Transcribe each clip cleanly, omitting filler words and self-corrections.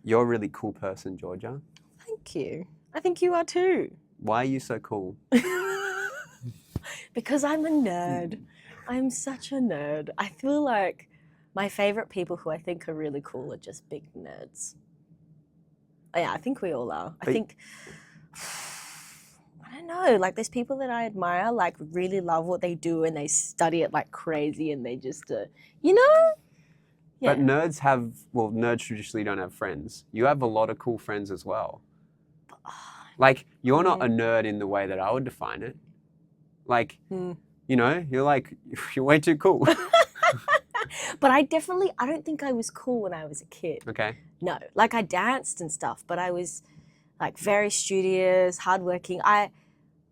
You're a really cool person, Georgia. Thank you. I think you are too. Why are you so cool? Because I'm a nerd. I'm such a nerd. I feel like my favorite people who I think are really cool are just big nerds. Yeah, I think we all are. I think, I don't know, like there's people that I admire, like really love what they do and they study it like crazy and they just, you know? Yeah. But nerds traditionally don't have friends. You have a lot of cool friends as well. Like, you're not a nerd in the way that I would define it. Like, you know, you're way too cool. But I don't think I was cool when I was a kid. Okay. No, like I danced and stuff, but I was like very studious, hardworking. I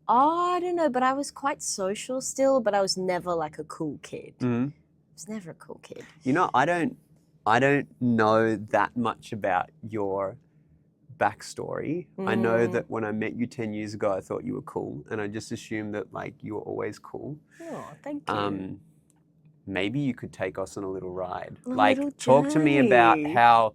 don't know, but I was quite social still, but I was never like a cool kid. Mm-hmm. I was never a cool kid. You know, I don't know that much about your backstory. I know that when I met you 10 years ago, I thought you were cool, and I just assumed that like you were always cool. Oh, thank you. Maybe you could take us on a little ride. Little talk to me about journey. how,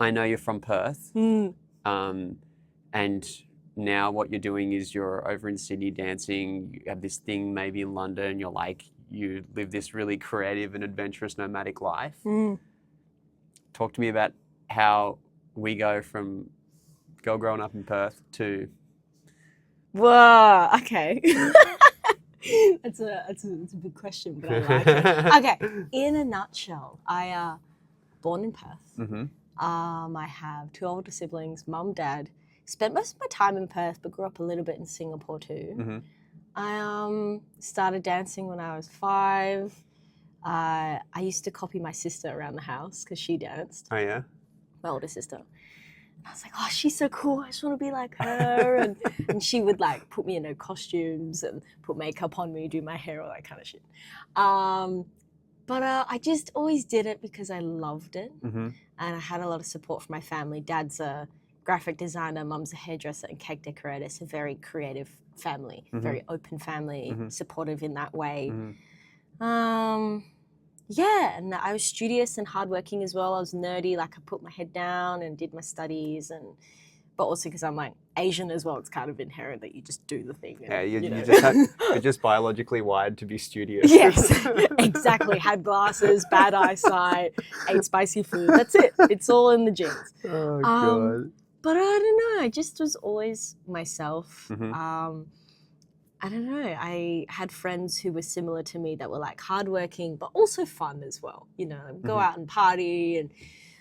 I know you're from Perth, Mm. and now what you're doing is you're over in Sydney dancing. You have this thing maybe in London. You live this really creative and adventurous nomadic life. Mm. Talk to me about how we go from girl growing up in Perth to... Whoa, okay. That's a big question, but I like it. Okay, in a nutshell, I born in Perth. Mm-hmm. I have 2 older siblings, mum, dad. Spent most of my time in Perth, but grew up a little bit in Singapore too. Mm-hmm. I started dancing when I was 5. I used to copy my sister around the house because she danced. Oh yeah? My older sister. And I was like, oh, she's so cool. I just want to be like her. And she would like put me in her costumes and put makeup on me, do my hair, all that kind of shit. But I just always did it because I loved it. Mm-hmm. And I had a lot of support from my family. Dad's a graphic designer, mum's a hairdresser and cake decorator. It's a very creative family, very open family, supportive in that way. Yeah, and I was studious and hardworking as well. I was nerdy, like I put my head down and did my studies, but also because I'm like Asian as well, it's kind of inherent that you just do the thing. And, you're just biologically wired to be studious. Yes, exactly. Had glasses, bad eyesight, ate spicy food. That's it. It's all in the genes. Oh, God. But I don't know. I just was always myself. Mm-hmm. I don't know. I had friends who were similar to me that were like hardworking, but also fun as well. You know, go out and party and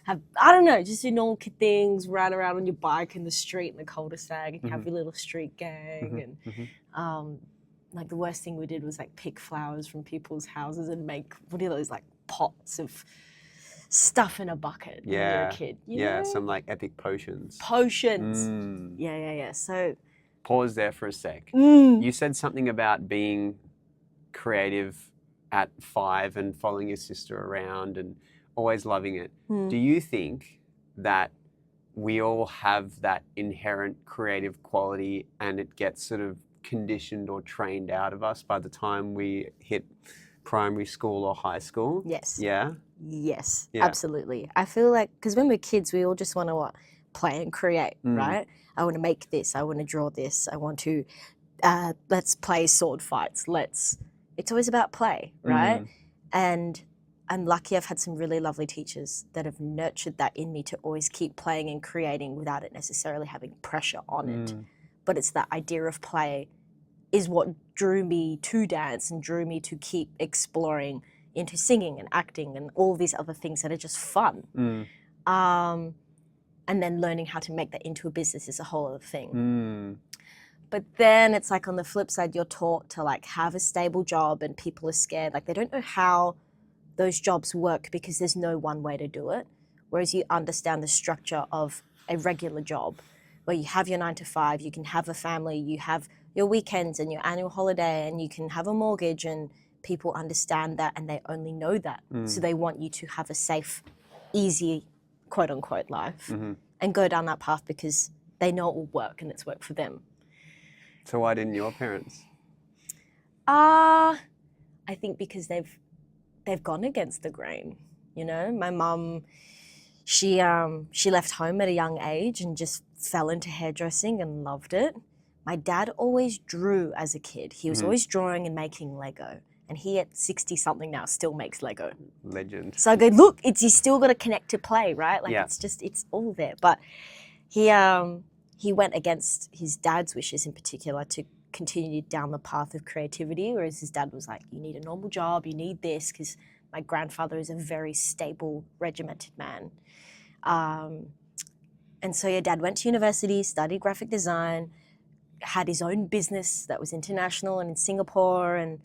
have, I don't know, just do normal kid things, ride around on your bike in the street in the cul-de-sac and have your little street gang. And like the worst thing we did was like pick flowers from people's houses and make, what are those, like pots of stuff in a bucket when you're a kid. You know? Some like epic potions. Potions. Yeah. So... Pause there for a sec. You said something about being creative at 5 and following your sister around and always loving it. Do you think that we all have that inherent creative quality and it gets sort of conditioned or trained out of us by the time we hit primary school or high school? Yes. Yeah? Yes, absolutely. I feel like, because when we're kids, we all just want to play and create, right? I want to make this, I want to draw this, I want to, let's play sword fights, it's always about play, right? And I'm lucky I've had some really lovely teachers that have nurtured that in me to always keep playing and creating without it necessarily having pressure on it. But it's that idea of play is what drew me to dance and drew me to keep exploring into singing and acting and all these other things that are just fun. And then learning how to make that into a business is a whole other thing. But then it's like on the flip side, you're taught to like have a stable job and people are scared. Like they don't know how those jobs work because there's no one way to do it. Whereas you understand the structure of a regular job where you have your 9 to 5, you can have a family, you have your weekends and your annual holiday and you can have a mortgage and people understand that and they only know that. So they want you to have a safe, easy, quote unquote life and go down that path because they know it will work and it's worked for them. So why didn't your parents? I think because they've gone against the grain. You know, my mum, She left home at a young age and just fell into hairdressing and loved it. My dad always drew as a kid. He was always drawing and making Lego. And he at 60-something now still makes Lego. Legend. So I go, look, you still got to connect to play, right? Like it's all there. But he went against his dad's wishes in particular to continue down the path of creativity, whereas his dad was like, you need a normal job, you need this, because my grandfather is a very stable, regimented man. And so your dad went to university, studied graphic design, had his own business that was international and in Singapore, and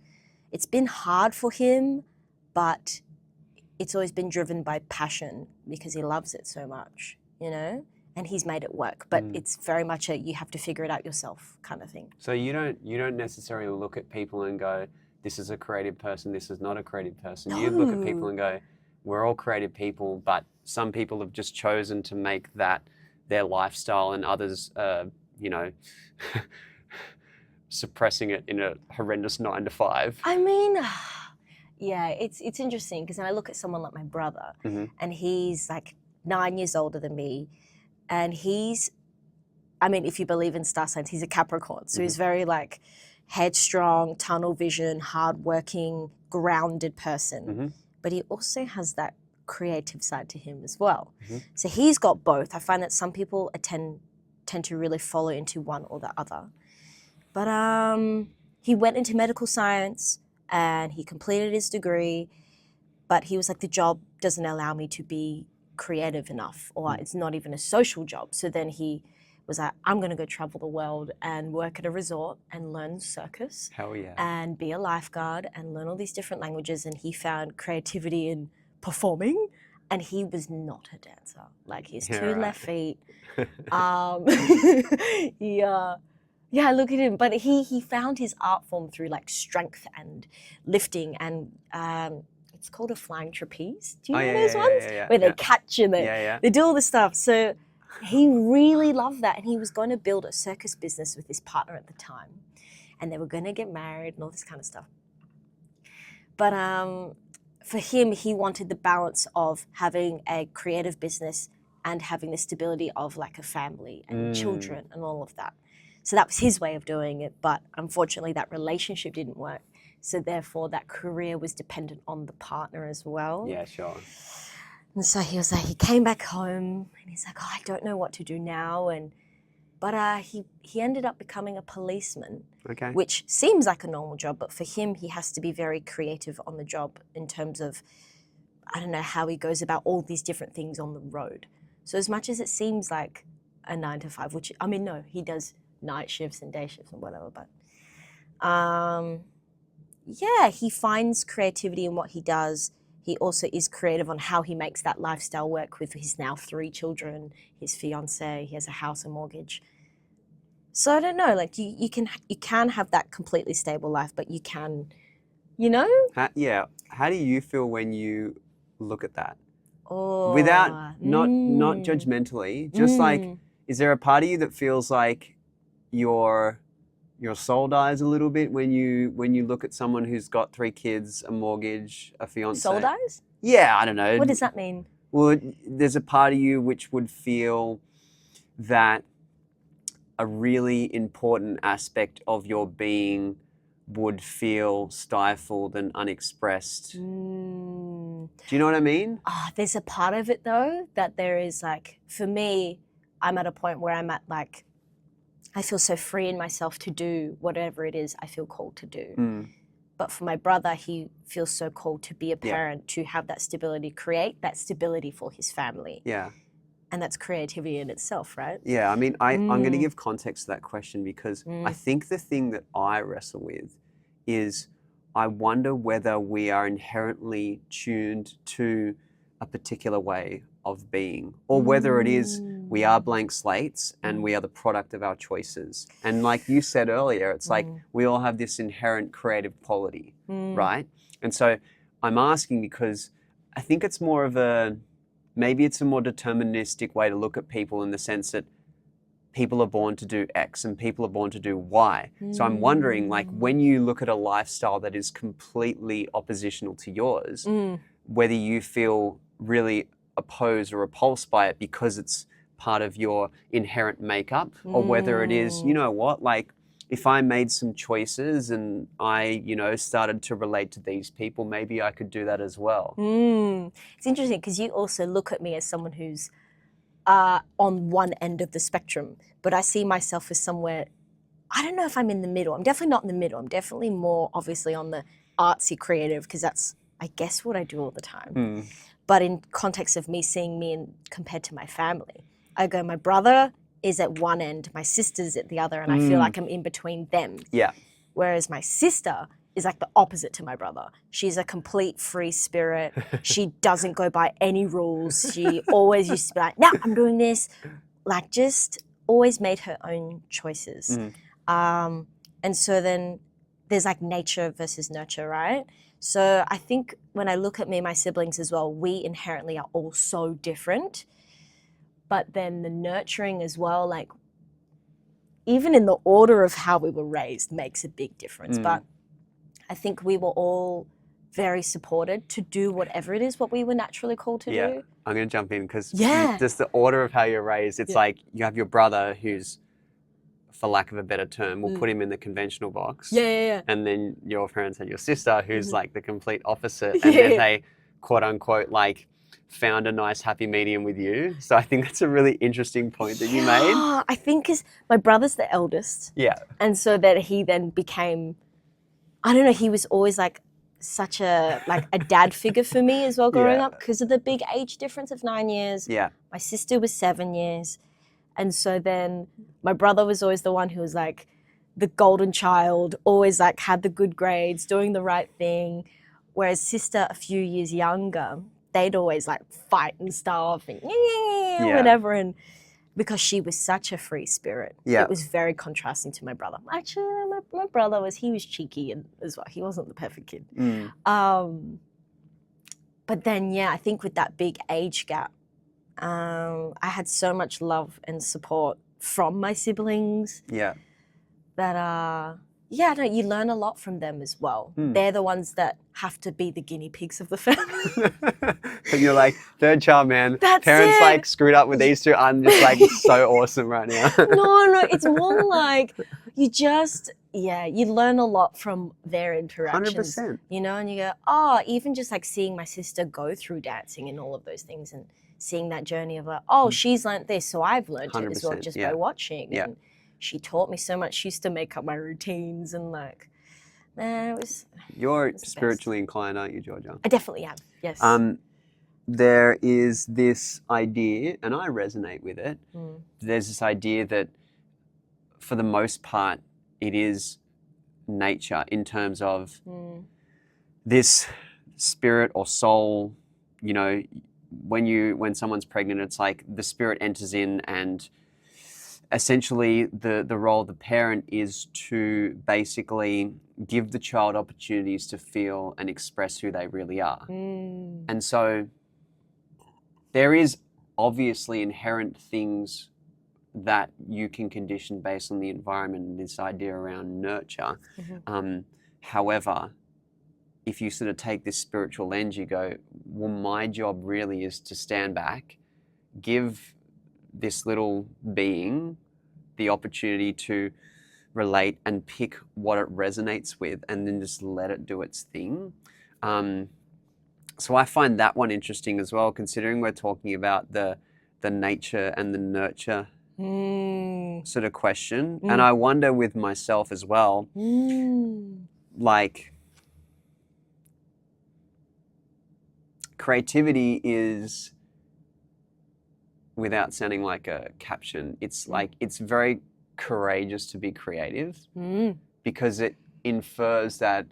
it's been hard for him, but it's always been driven by passion because he loves it so much, you know? And he's made it work, but it's very much a you have to figure it out yourself kind of thing. So you don't necessarily look at people and go, this is a creative person, this is not a creative person. No. You look at people and go, we're all creative people, but some people have just chosen to make that their lifestyle, and others, you know, suppressing it in a horrendous 9 to 5. I mean, yeah, it's interesting because I look at someone like my brother, and he's like 9 years older than me, and I mean, if you believe in star signs, he's a Capricorn, so he's very like headstrong, tunnel vision, hardworking, grounded person, but he also has that creative side to him as well. So he's got both. I find that some people tend to really follow into one or the other. But he went into medical science and he completed his degree, but he was like, the job doesn't allow me to be creative enough, or it's not even a social job. So then he was like, I'm going to go travel the world and work at a resort and learn circus. Hell yeah. And be a lifeguard and learn all these different languages. And he found creativity in performing, and he was not a dancer. Like his two left feet. Yeah, look at him. But he found his art form through like strength and lifting, and it's called a flying trapeze. Do you know those ones? Where they catch you, they do all this stuff. So he really loved that, and he was going to build a circus business with his partner at the time, and they were going to get married and all this kind of stuff. But for him, he wanted the balance of having a creative business and having the stability of like a family and children and all of that. So that was his way of doing it, but unfortunately that relationship didn't work. So therefore that career was dependent on the partner as well. Yeah, sure. And so he was like, he came back home and he's like, oh, I don't know what to do now. But he ended up becoming a policeman, which seems like a normal job, but for him, he has to be very creative on the job in terms of, I don't know how he goes about all these different things on the road. So as much as it seems like a 9 to 5, which, I mean, no, he does night shifts and day shifts and whatever, but yeah, he finds creativity in what he does. He also is creative on how he makes that lifestyle work with his now 3 children, his fiance, he has a house and mortgage. So I don't know, like you can have that completely stable life, but you can, you know? How do you feel when you look at that? Oh, Without, not judgmentally, just like, is there a part of you that feels like your soul dies a little bit when you look at someone who's got 3 kids, a mortgage, a fiance? Soul dies? Yeah, I don't know. What does that mean? Well, there's a part of you which would feel that a really important aspect of your being would feel stifled and unexpressed. Do you know what I mean? There's a part of it though that there is like, for me, I'm at a point where I'm at like, I feel so free in myself to do whatever it is I feel called to do. But for my brother, he feels so called to be a parent, to have that stability, create that stability for his family. Yeah. And that's creativity in itself, right? Yeah, I mean, I'm going to give context to that question because I think the thing that I wrestle with is I wonder whether we are inherently tuned to a particular way of being, or whether it is we are blank slates and we are the product of our choices. And like you said earlier, it's like we all have this inherent creative quality, right? And so I'm asking because I think it's more of maybe it's a more deterministic way to look at people in the sense that people are born to do X and people are born to do Y. So I'm wondering, like, when you look at a lifestyle that is completely oppositional to yours, whether you feel really opposed or repulsed by it because it's part of your inherent makeup, or whether it is, you know what, like if I made some choices and I, started to relate to these people, maybe I could do that as well. It's interesting because you also look at me as someone who's on one end of the spectrum, but I see myself as somewhere, I don't know if I'm in the middle. I'm definitely not in the middle. I'm definitely more obviously on the artsy creative because that's, I guess, what I do all the time. But in context of me seeing me compared to my family, I go, my brother is at one end, my sister's at the other, and I feel like I'm in between them. Yeah. Whereas my sister is like the opposite to my brother. She's a complete free spirit. She doesn't go by any rules. She always used to be like, no, I'm doing this. Like just always made her own choices. And so then there's like nature versus nurture, right? So I think when I look at me and my siblings as well, we inherently are all so different. But then the nurturing as well, like even in the order of how we were raised makes a big difference. But I think we were all very supported to do whatever it is what we were naturally called to do. I'm going to jump in because Yeah. just the order of how you're raised, it's like you have your brother who's, for lack of a better term, we'll put him in the conventional box. Yeah. And then your parents had your sister who's like the complete opposite. And then they, quote unquote, like found a nice happy medium with you. So I think that's a really interesting point that you made. I think because my brother's the eldest. Yeah. And so that he then became, I don't know, he was always like such a dad figure for me as well growing up because of the big age difference of 9 years. Yeah. My sister was 7 years. And so then my brother was always the one who was like the golden child, always like had the good grades, doing the right thing. Whereas sister, a few years younger, they'd always like fight and stuff and whatever. And because she was such a free spirit, it was very contrasting to my brother. Actually, my brother was cheeky as well. He wasn't the perfect kid. But then, I think with that big age gap, I had so much love and support from my siblings that, you learn a lot from them as well. They're the ones that have to be the guinea pigs of the family. And you're like, third child, man. That's Parents it. like screwed up with these two. I'm just like so awesome right now. No, it's more like you just, you learn a lot from their interactions. 100%. And you go, even just like seeing my sister go through dancing and all of those things and seeing that journey of like, she's learned this, so I've learned it as well just by watching. And she taught me so much. She used to make up my routines and like, man, it was. You're spiritually inclined, aren't you, Georgia? I definitely am. Yes. There is this idea, and I resonate with it. There's this idea that for the most part, it is nature in terms of this spirit or soul, when someone's pregnant, it's like the spirit enters in and essentially the role of the parent is to basically give the child opportunities to feel and express who they really are. And so there is obviously inherent things that you can condition based on the environment and this idea around nurture. However, if you sort of take this spiritual lens, you go, well, my job really is to stand back, give this little being the opportunity to relate and pick what it resonates with and then just let it do its thing. So I find that one interesting as well, considering we're talking about the nature and the nurture sort of question. And I wonder with myself as well, like creativity is, without sounding like a caption, it's like it's very courageous to be creative because it infers that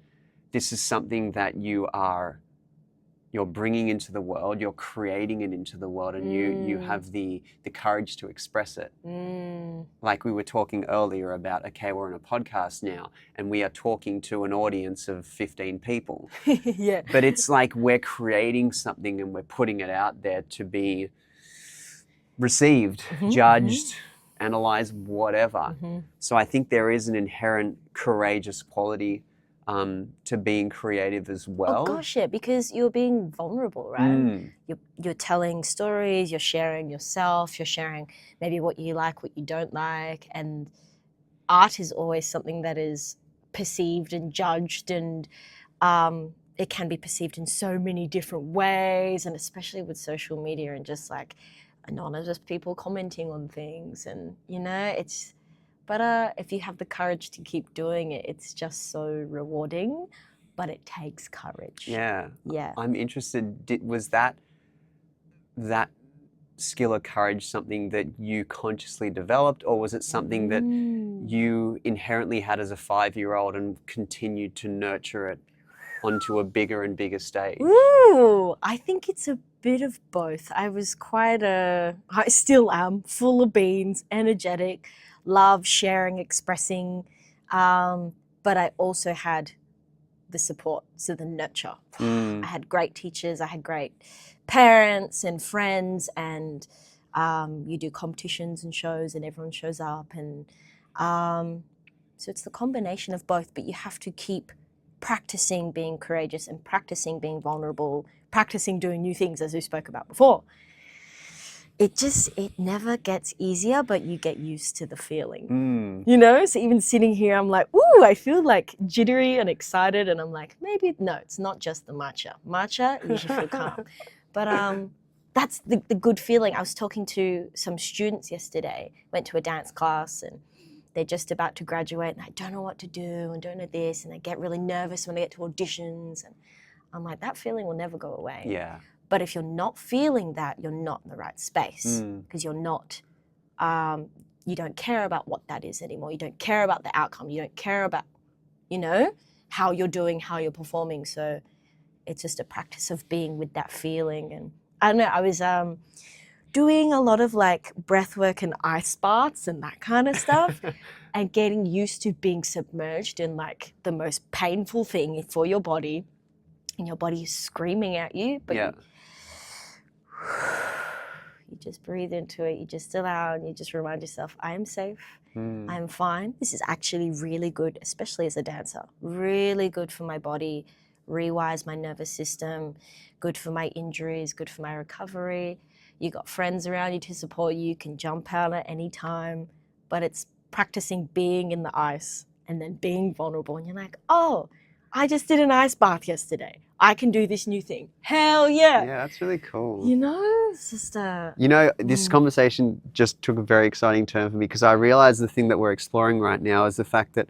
this is something that you're bringing into the world, you're creating it into the world, and you have the courage to express it. Like we were talking earlier about, okay, we're on a podcast now and we are talking to an audience of 15 people. But it's like we're creating something and we're putting it out there to be received, judged, analyzed, whatever. So I think there is an inherent courageous quality to being creative as well? Oh gosh, yeah, because you're being vulnerable, right? You're telling stories, you're sharing yourself, you're sharing maybe what you like, what you don't like, and art is always something that is perceived and judged, and it can be perceived in so many different ways, and especially with social media and just like anonymous people commenting on things, and but if you have the courage to keep doing it, it's just so rewarding, but it takes courage. Yeah. Yeah. I'm interested, was that skill or courage something that you consciously developed, or was it something that you inherently had as a 5-year-old and continued to nurture it onto a bigger and bigger stage? Ooh, I think it's a bit of both. I still am, full of beans, energetic, love sharing, expressing, but I also had the support, so the nurture. I had great teachers, I had great parents and friends, and you do competitions and shows and everyone shows up, and so it's the combination of both, but you have to keep practicing being courageous and practicing being vulnerable, practicing doing new things, as we spoke about before. It never gets easier, but you get used to the feeling. So even sitting here, I'm like, ooh, I feel like jittery and excited, and I'm like, maybe no, it's not just the matcha, you should feel calm. But that's the good feeling. I was talking to some students yesterday, went to a dance class, and they're just about to graduate, and I don't know what to do, and don't know this, and they get really nervous when they get to auditions, and I'm like, that feeling will never go away. Yeah. But if you're not feeling that, you're not in the right space, because you're not, you don't care about what that is anymore. You don't care about the outcome. You don't care about, how you're doing, how you're performing. So it's just a practice of being with that feeling. And I don't know, I was doing a lot of like breath work and ice baths and that kind of stuff and getting used to being submerged in like the most painful thing for your body, and your body is screaming at you, but you just breathe into it, you just allow, and you just remind yourself, I am safe, I am fine. This is actually really good, especially as a dancer, really good for my body, rewires my nervous system, good for my injuries, good for my recovery. You got friends around you to support you, you can jump out at any time, but it's practicing being in the ice and then being vulnerable, and you're like, oh, I just did an ice bath yesterday. I can do this new thing. Hell yeah. Yeah, that's really cool. It's just this conversation just took a very exciting turn for me, because I realize the thing that we're exploring right now is the fact that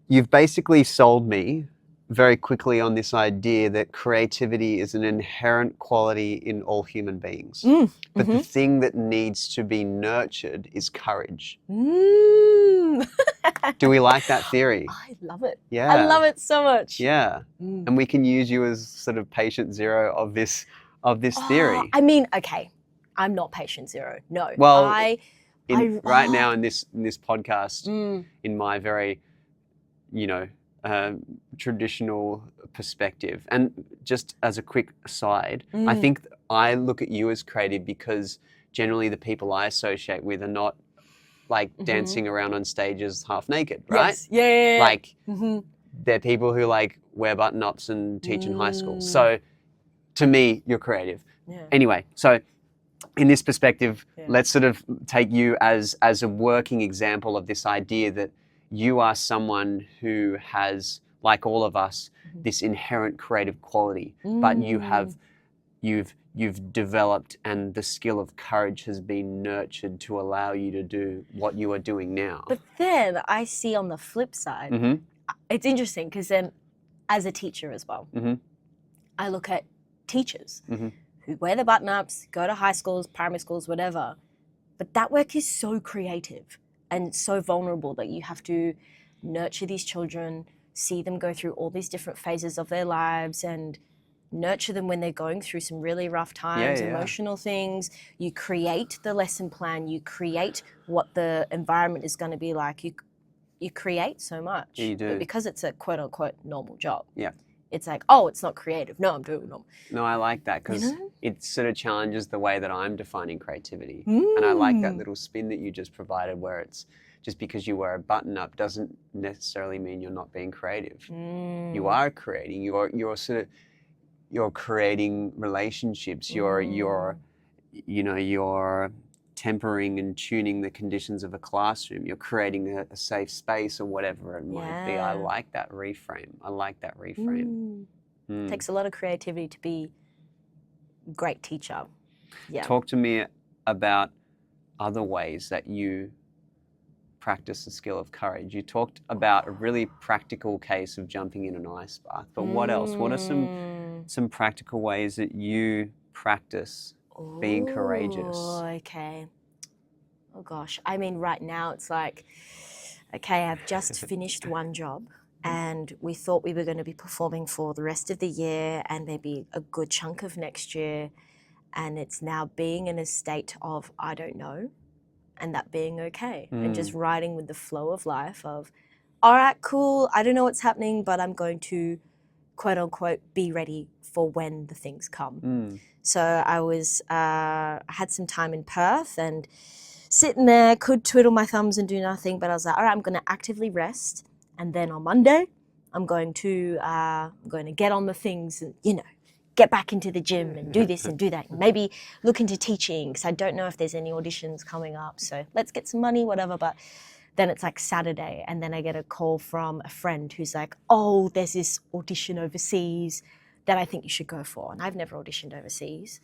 you've basically sold me very quickly on this idea that creativity is an inherent quality in all human beings. But the thing that needs to be nurtured is courage. Do we like that theory? I love it. Yeah. I love it so much. Yeah. And we can use you as sort of patient zero of this theory. I mean, okay, I'm not patient zero. No. Well, right now in this podcast, in my very, traditional perspective, and just as a quick aside, I think I look at you as creative because generally the people I associate with are not like dancing around on stages half naked, right? Yes. Yeah. Like they're people who like wear button-ups and teach in high school. So to me, you're creative. Yeah. Anyway, so in this perspective, let's sort of take you as a working example of this idea that you are someone who has, like all of us, this inherent creative quality, but you've developed, and the skill of courage has been nurtured to allow you to do what you are doing now. But then I see on the flip side, it's interesting because then as a teacher as well, I look at teachers who wear the button-ups, go to high schools, primary schools, whatever, but that work is so creative and so vulnerable that you have to nurture these children, see them go through all these different phases of their lives, and nurture them when they're going through some really rough times, emotional things. You create the lesson plan, you create what the environment is going to be like. You create so much. Yeah, you do. But because it's a quote unquote normal job. Yeah. it's like, oh, it's not creative. No, I'm doing them. No, I like that because You know? it sort of challenges the way that I'm defining creativity. And I like that Mm. little spin that you just provided where it's just because you wear a button up doesn't necessarily mean you're not being creative. You are creating. You're sort of you're creating relationships. You're tempering and tuning the conditions of a classroom. You're creating a safe space or whatever it might be. I Yeah. like that reframe. I like that reframe. It takes a lot of creativity to be a great teacher. Yeah. Talk to me about other ways that you practice the skill of courage. You talked about a really practical case of jumping in an ice bath, but what else? What are some practical ways that you practice being courageous? Okay. Oh gosh. I mean, right now it's like, okay, I've just finished one job and we thought we were going to be performing for the rest of the year and maybe a good chunk of next year. And it's now being in a state of, I don't know, and that being okay. And just riding with the flow of life of, all right, cool, I don't know what's happening, but I'm going to, quote unquote, be ready for when the things come. So I had some time in Perth and sitting there, could twiddle my thumbs and do nothing, but I was like, all right, I'm going to actively rest. And then on Monday, I'm going to get on the things and, get back into the gym and do this and do that. And maybe look into teaching because I don't know if there's any auditions coming up. So let's get some money, whatever. But then it's like Saturday and then I get a call from a friend who's like, oh, there's this audition overseas that I think you should go for. And I've never auditioned overseas.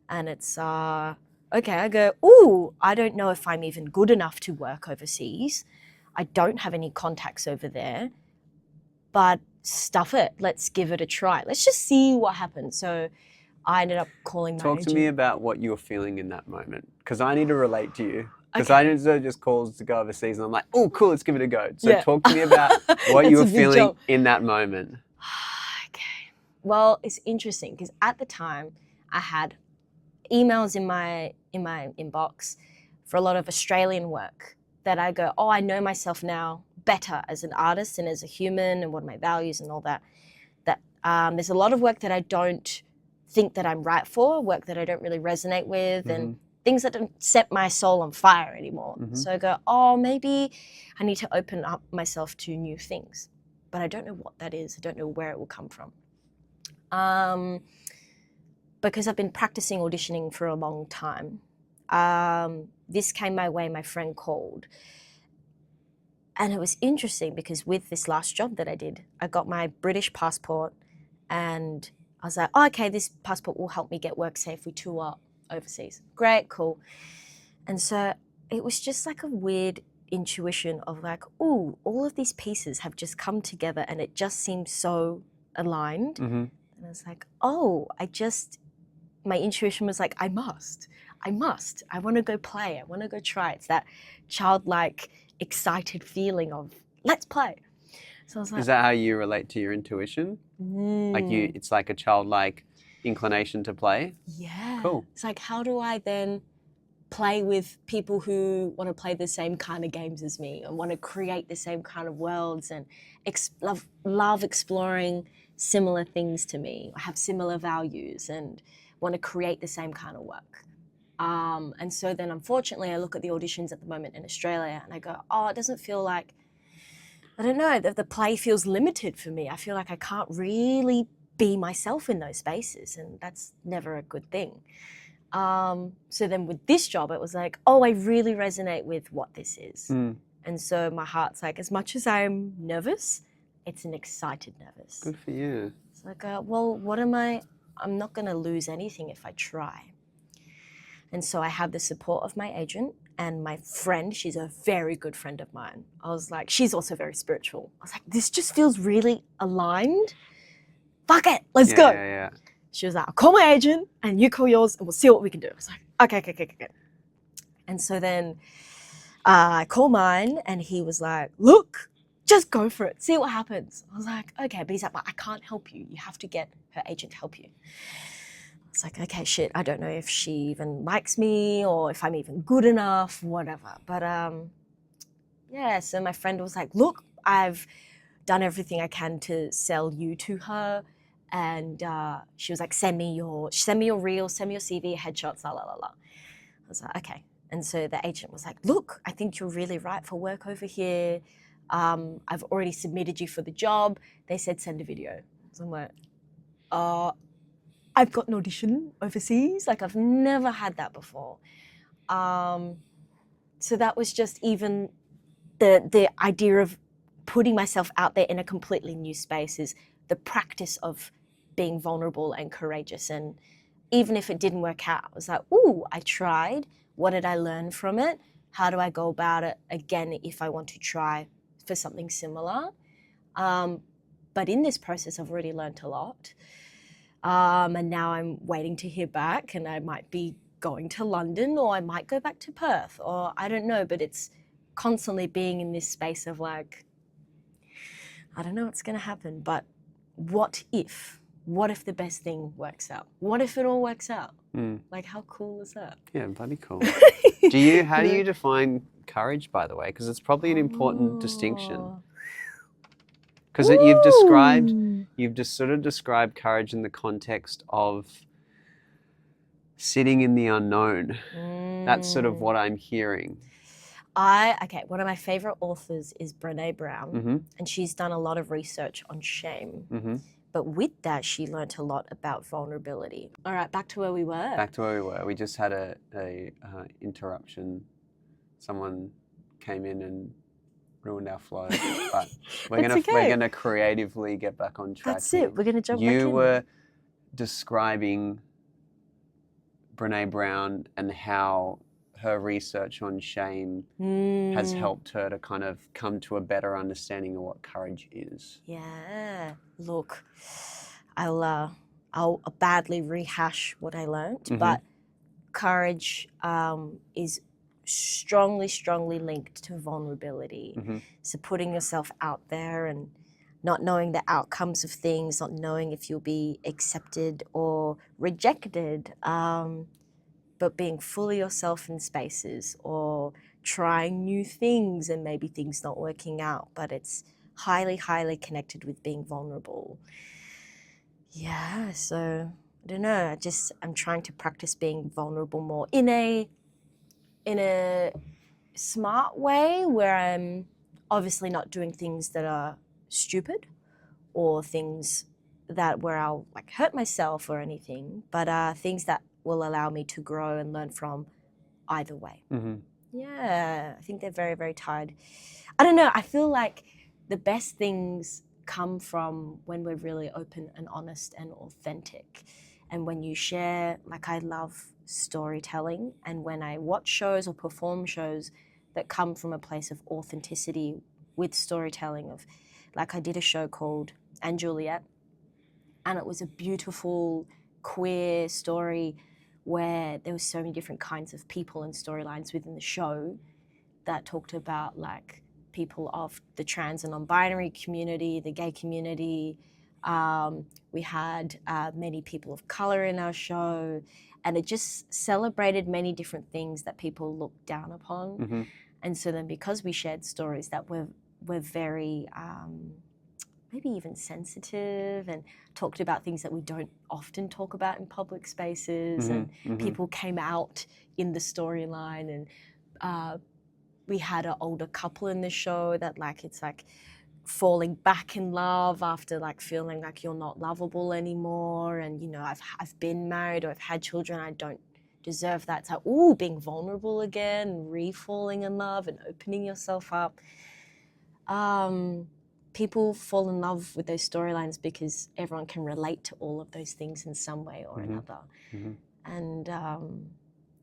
And it's, okay, I go, ooh, I don't know if I'm even good enough to work overseas. I don't have any contacts over there, but stuff it. Let's give it a try. Let's just see what happens. So I ended up calling my agent. Talk to me about what you were feeling in that moment, because I need to relate to you. Because I didn't just calls to go overseas and I'm like, oh, cool, let's give it a go. So talk to me about what you were feeling in that moment. Okay. Well, it's interesting because at the time I had emails in my inbox for a lot of Australian work that I go, oh, I know myself now better as an artist and as a human and what are my values and all that. That there's a lot of work that I don't think that I'm right for, work that I don't really resonate with, and things that don't set my soul on fire anymore. So I go, oh, maybe I need to open up myself to new things, but I don't know what that is. I don't know where it will come from. Because I've been practicing auditioning for a long time. This came my way, my friend called. And it was interesting because with this last job that I did, I got my British passport and I was like, oh, okay, this passport will help me get work say if we tour overseas. Great, cool. And so it was just like a weird intuition of like, ooh, all of these pieces have just come together and it just seems so aligned. And I was like, oh, my intuition was like, I must. I want to go play. I want to go try. It's that childlike, excited feeling of let's play. So I was like, is that how you relate to your intuition? Like it's like a childlike inclination to play? Yeah. Cool. It's like, how do I then play with people who want to play the same kind of games as me and want to create the same kind of worlds and love exploring similar things to me, have similar values and want to create the same kind of work. And so then unfortunately I look at the auditions at the moment in Australia and I go, oh, it doesn't feel like, I don't know, the play feels limited for me. I feel like I can't really be myself in those spaces and that's never a good thing. So then with this job, it was like, oh, I really resonate with what this is. And so my heart's like, as much as I'm nervous, it's an excited nervous. Good for you. It's like, well, I'm not going to lose anything if I try. And so I have the support of my agent and my friend. She's a very good friend of mine. I was like, she's also very spiritual. I was like, this just feels really aligned. Fuck it, let's go. Yeah. She was like, I'll call my agent and you call yours and we'll see what we can do. I was like, okay. And so then I call mine and he was like, look, just go for it. See what happens. I was like, okay. But he's like, but I can't help you. You have to get her agent to help you. It's like, okay, shit, I don't know if she even likes me or if I'm even good enough, whatever. But yeah, so my friend was like, look, I've done everything I can to sell you to her. And she was like, send me your reel, send me your CV, headshots, la, la, la, la. I was like, okay. And so the agent was like, look, I think you're really right for work over here. I've already submitted you for the job. They said, send a video. So I'm like, I've got an audition overseas. Like, I've never had that before. So that was just even the idea of putting myself out there in a completely new space, is the practice of being vulnerable and courageous. And even if it didn't work out, I was like, ooh, I tried. What did I learn from it? How do I go about it again if I want to try for something similar? But in this process, I've already learned a lot. And now I'm waiting to hear back, and I might be going to London, or I might go back to Perth, or I don't know, but it's constantly being in this space of like, I don't know what's going to happen, but what if the best thing works out? What if it all works out? Like, how cool is that? Yeah, bloody cool. How do you define courage, by the way? Because it's probably an important distinction. Because you've just sort of described courage in the context of sitting in the unknown. That's sort of what I'm hearing. One of my favorite authors is Brené Brown, and she's done a lot of research on shame. But with that, she learnt a lot about vulnerability. All right, back to where we were. Back to where we were. We just had a interruption. Someone came in and ruined our flow, but we're gonna creatively get back on track. That's it. We're gonna jump back in. You were describing Brené Brown and how her research on shame has helped her to kind of come to a better understanding of what courage is. Yeah. Look, I'll badly rehash what I learned, but courage is strongly linked to vulnerability. So putting yourself out there and not knowing the outcomes of things, not knowing if you'll be accepted or rejected, but being fully yourself in spaces, or trying new things and maybe things not working out, but it's highly connected with being vulnerable. Yeah, so I don't know, I'm trying to practice being vulnerable more in a smart way, where I'm obviously not doing things that are stupid or things where I'll like hurt myself or anything, but things that will allow me to grow and learn from either way. Yeah, I think they're very tied. I don't know, I feel like the best things come from when we're really open and honest and authentic. And when you share, like, I love storytelling, and when I watch shows or perform shows that come from a place of authenticity with storytelling, of like, I did a show called And Juliet, and it was a beautiful queer story where there were so many different kinds of people and storylines within the show that talked about like people of the trans and non-binary community, the gay community. We had many people of color in our show, and it just celebrated many different things that people look down upon. And so then, because we shared stories that were very maybe even sensitive, and talked about things that we don't often talk about in public spaces, and people came out in the storyline, and we had an older couple in the show that like, it's like falling back in love after like feeling like you're not lovable anymore, and you know, I've been married or I've had children, I don't deserve that. So being vulnerable again, re-falling in love and opening yourself up. People fall in love with those storylines because everyone can relate to all of those things in some way or another. And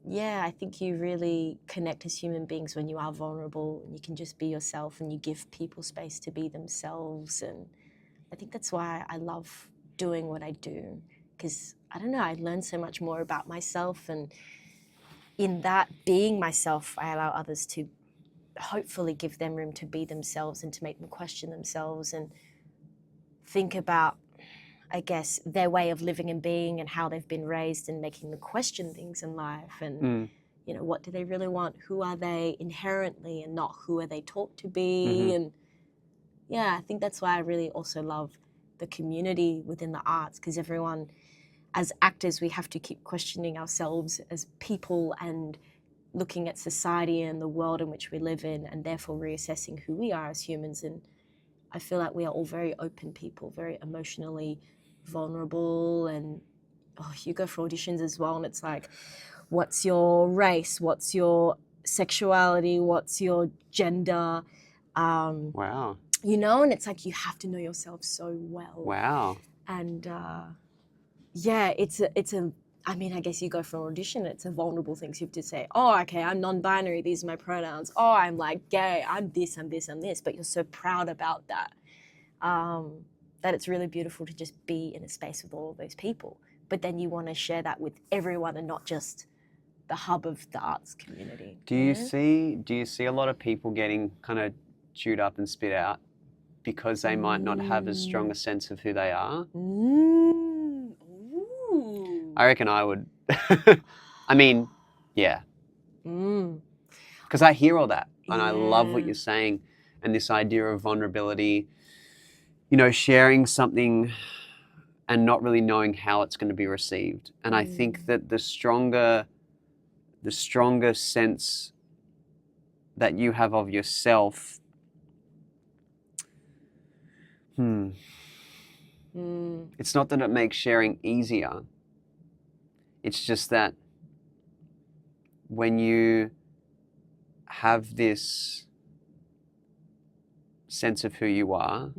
yeah, I think you really connect as human beings when you are vulnerable, and you can just be yourself, and you give people space to be themselves. And I think that's why I love doing what I do, because I don't know, I learn so much more about myself, and in that being myself, I allow others to hopefully give them room to be themselves and to make them question themselves and think about, I guess, their way of living and being and how they've been raised, and making them question things in life, and you know, what do they really want? Who are they inherently, and not who are they taught to be? And Yeah, I think that's why I really also love the community within the arts, because everyone, as actors, we have to keep questioning ourselves as people and looking at society and the world in which we live in, and therefore reassessing who we are as humans. And I feel like we are all very open people, very emotionally vulnerable. And you go for auditions as well, and it's like, what's your race? What's your sexuality? What's your gender? Wow. You know, and it's like you have to know yourself so well. Wow. And yeah, it's a. I mean, I guess you go for an audition, it's a vulnerable thing. So you have to say, oh, okay, I'm non-binary, these are my pronouns. Oh, I'm like gay, I'm this, I'm this, I'm this. But you're so proud about that, that it's really beautiful to just be in a space with all of those people. But then you want to share that with everyone and not just the hub of the arts community. Do you see a lot of people getting kind of chewed up and spit out because they might not have as strong a sense of who they are? Ooh. I reckon I would. I mean, yeah. Because I hear all that, and I love what you're saying, and this idea of vulnerability, you know, sharing something and not really knowing how it's going to be received. And I think that the stronger sense that you have of yourself, it's not that it makes sharing easier. It's just that when you have this sense of who you are,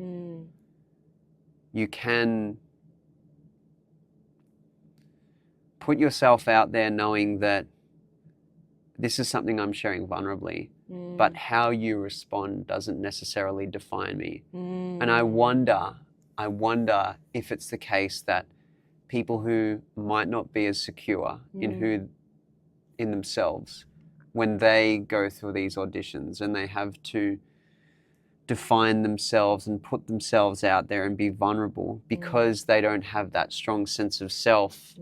you can put yourself out there knowing that this is something I'm sharing vulnerably, but how you respond doesn't necessarily define me. And I wonder if it's the case that people who might not be as secure in themselves, when they go through these auditions and they have to define themselves and put themselves out there and be vulnerable because they don't have that strong sense of self,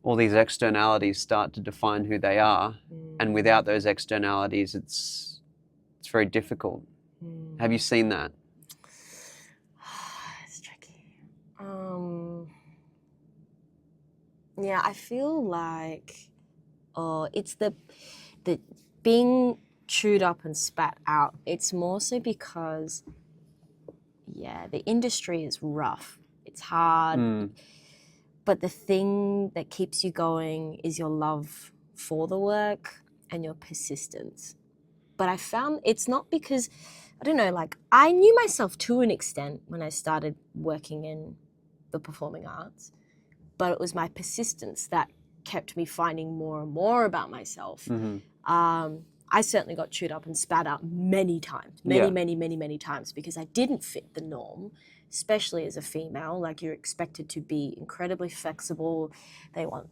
all these externalities start to define who they are. And without those externalities, it's very difficult. Have you seen that? It's tricky. Yeah, I feel like it's the being chewed up and spat out. It's more so because, yeah, the industry is rough. It's hard. But the thing that keeps you going is your love for the work and your persistence. But I found it's not because, I don't know, like I knew myself to an extent when I started working in the performing arts, but it was my persistence that kept me finding more and more about myself. I certainly got chewed up and spat out many times, many times, because I didn't fit the norm, especially as a female. Like, you're expected to be incredibly flexible. They want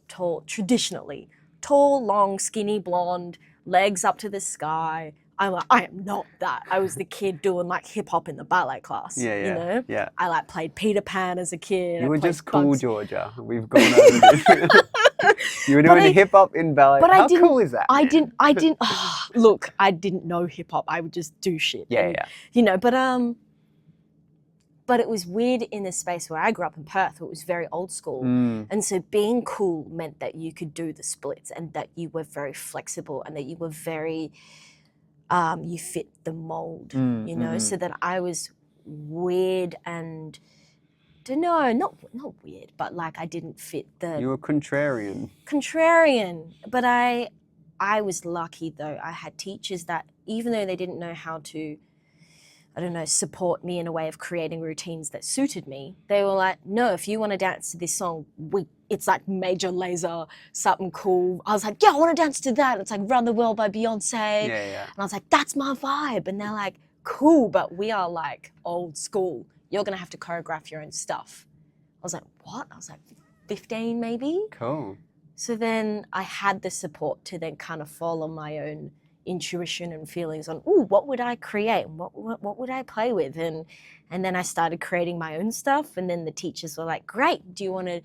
traditionally tall, long, skinny, blonde, legs up to the sky. I'm like, I am not that. I was the kid doing like hip hop in the ballet class. You know? Yeah. I like played Peter Pan as a kid. You were just cool, Georgia. We've gone over this. You were doing hip hop in ballet. How cool is that? I didn't. Look, I didn't know hip hop. I would just do shit. Yeah. You know, but it was weird in the space where I grew up in Perth. It was very old school, and so being cool meant that you could do the splits and that you were very flexible and that you were very, you fit the mold. You know, so that I was weird and. No, not weird, but like I didn't fit the. You were contrarian. But I was lucky though. I had teachers that, even though they didn't know how to, I don't know, support me in a way of creating routines that suited me, they were like, no, if you want to dance to this song, it's like Major Lazer, something cool. I was like, yeah, I want to dance to that. It's like Run the World by Beyonce. Yeah. And I was like, that's my vibe. And they're like, cool, but we are like old school. You're going to have to choreograph your own stuff. I was like, what? I was like, 15 maybe? Cool. So then I had the support to then kind of follow my own intuition and feelings on, what would I create? What would I play with? And then I started creating my own stuff. And then the teachers were like, great, do you want to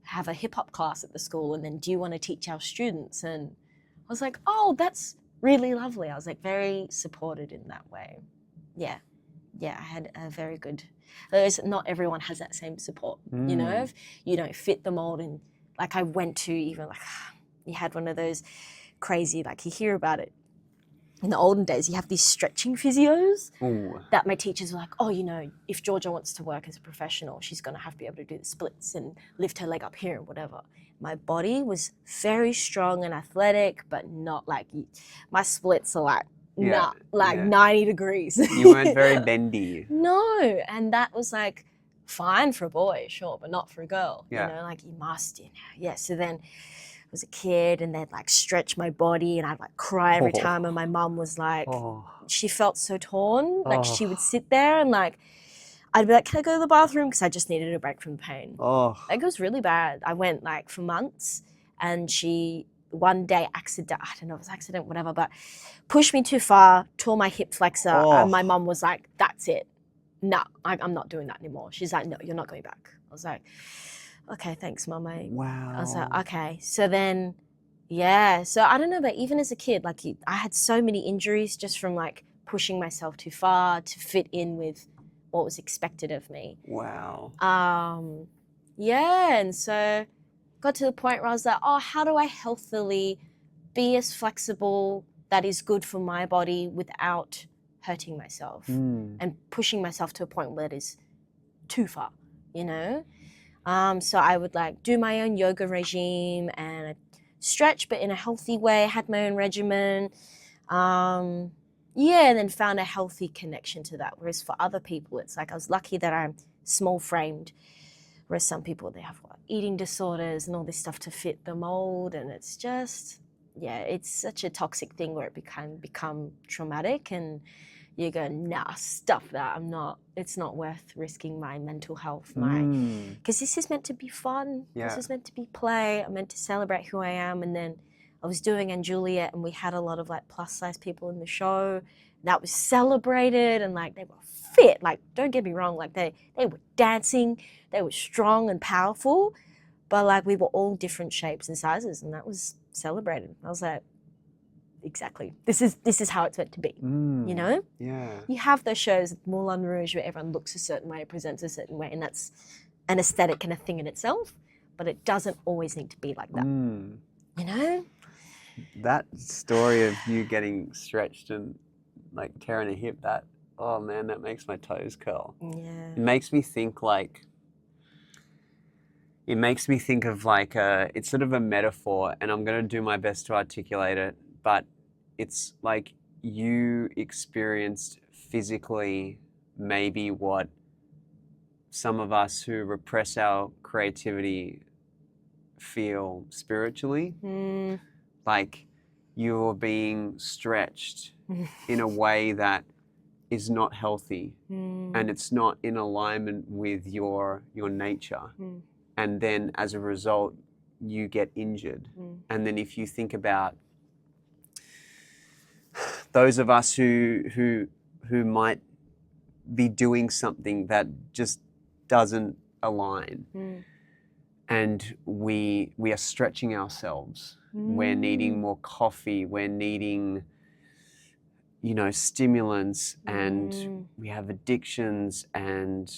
have a hip hop class at the school? And then do you want to teach our students? And I was like, oh, that's really lovely. I was like very supported in that way. Yeah. yeah, I had a very good. Not everyone has that same support, you know. If you don't fit the mold, and like I went to even like you had one of those crazy, like you hear about it in the olden days. You have these stretching physios. Ooh. That my teachers were like, oh, you know, if Georgia wants to work as a professional, she's gonna have to be able to do the splits and lift her leg up here and whatever. My body was very strong and athletic, but not like my splits are like. Yeah, 90 degrees. You weren't very bendy. No, and that was like fine for a boy, sure, but not for a girl. Yeah. You know, like you must, you know. Yeah, so then I was a kid and they'd like stretch my body and I'd like cry every time, and my mum was like, she felt so torn. Like she would sit there and like, I'd be like, can I go to the bathroom? Because I just needed a break from the pain. Like it was really bad. I went like for months, and she one day I don't know if it was accident, whatever, but pushed me too far, tore my hip flexor, and my mum was like, that's it. No, I'm not doing that anymore. She's like, no, you're not going back. I was like, okay, thanks, Mum. Wow. I was like, okay. So then, yeah. So I don't know, but even as a kid, like I had so many injuries just from like pushing myself too far to fit in with what was expected of me. Wow. Yeah, and so got to the point where I was like, oh, how do I healthily be as flexible that is good for my body without hurting myself and pushing myself to a point where it is too far, you know? So I would like do my own yoga regime and stretch, but in a healthy way. I had my own regimen. And then found a healthy connection to that. Whereas for other people, it's like I was lucky that I'm small framed. Whereas some people, they have eating disorders and all this stuff to fit the mold. And it's just, yeah, it's such a toxic thing where it can become traumatic, and you go, nah, stuff that. It's not worth risking my mental health, because this is meant to be fun. Yeah. This is meant to be play. I'm meant to celebrate who I am. And then I was doing & Juliet, and we had a lot of like plus size people in the show. That was celebrated, and like they were fit. Like, don't get me wrong, like they were dancing, they were strong and powerful, but like we were all different shapes and sizes, and that was celebrated. I was like, exactly. This is how it's meant to be. You know? Yeah. You have those shows, Moulin Rouge, where everyone looks a certain way, presents a certain way, and that's an aesthetic and a thing in itself, but it doesn't always need to be like that. You know? That story of you getting stretched and like tearing a hip, oh man, that makes my toes curl. Yeah. It makes me think like, it's sort of a metaphor, and I'm going to do my best to articulate it, but it's like you experienced physically maybe what some of us who repress our creativity feel spiritually. Like you're being stretched in a way that is not healthy, and it's not in alignment with your nature. And then as a result, you get injured. And then if you think about those of us who might be doing something that just doesn't align, and we are stretching ourselves. We're needing more coffee. We're needing, stimulants, and we have addictions and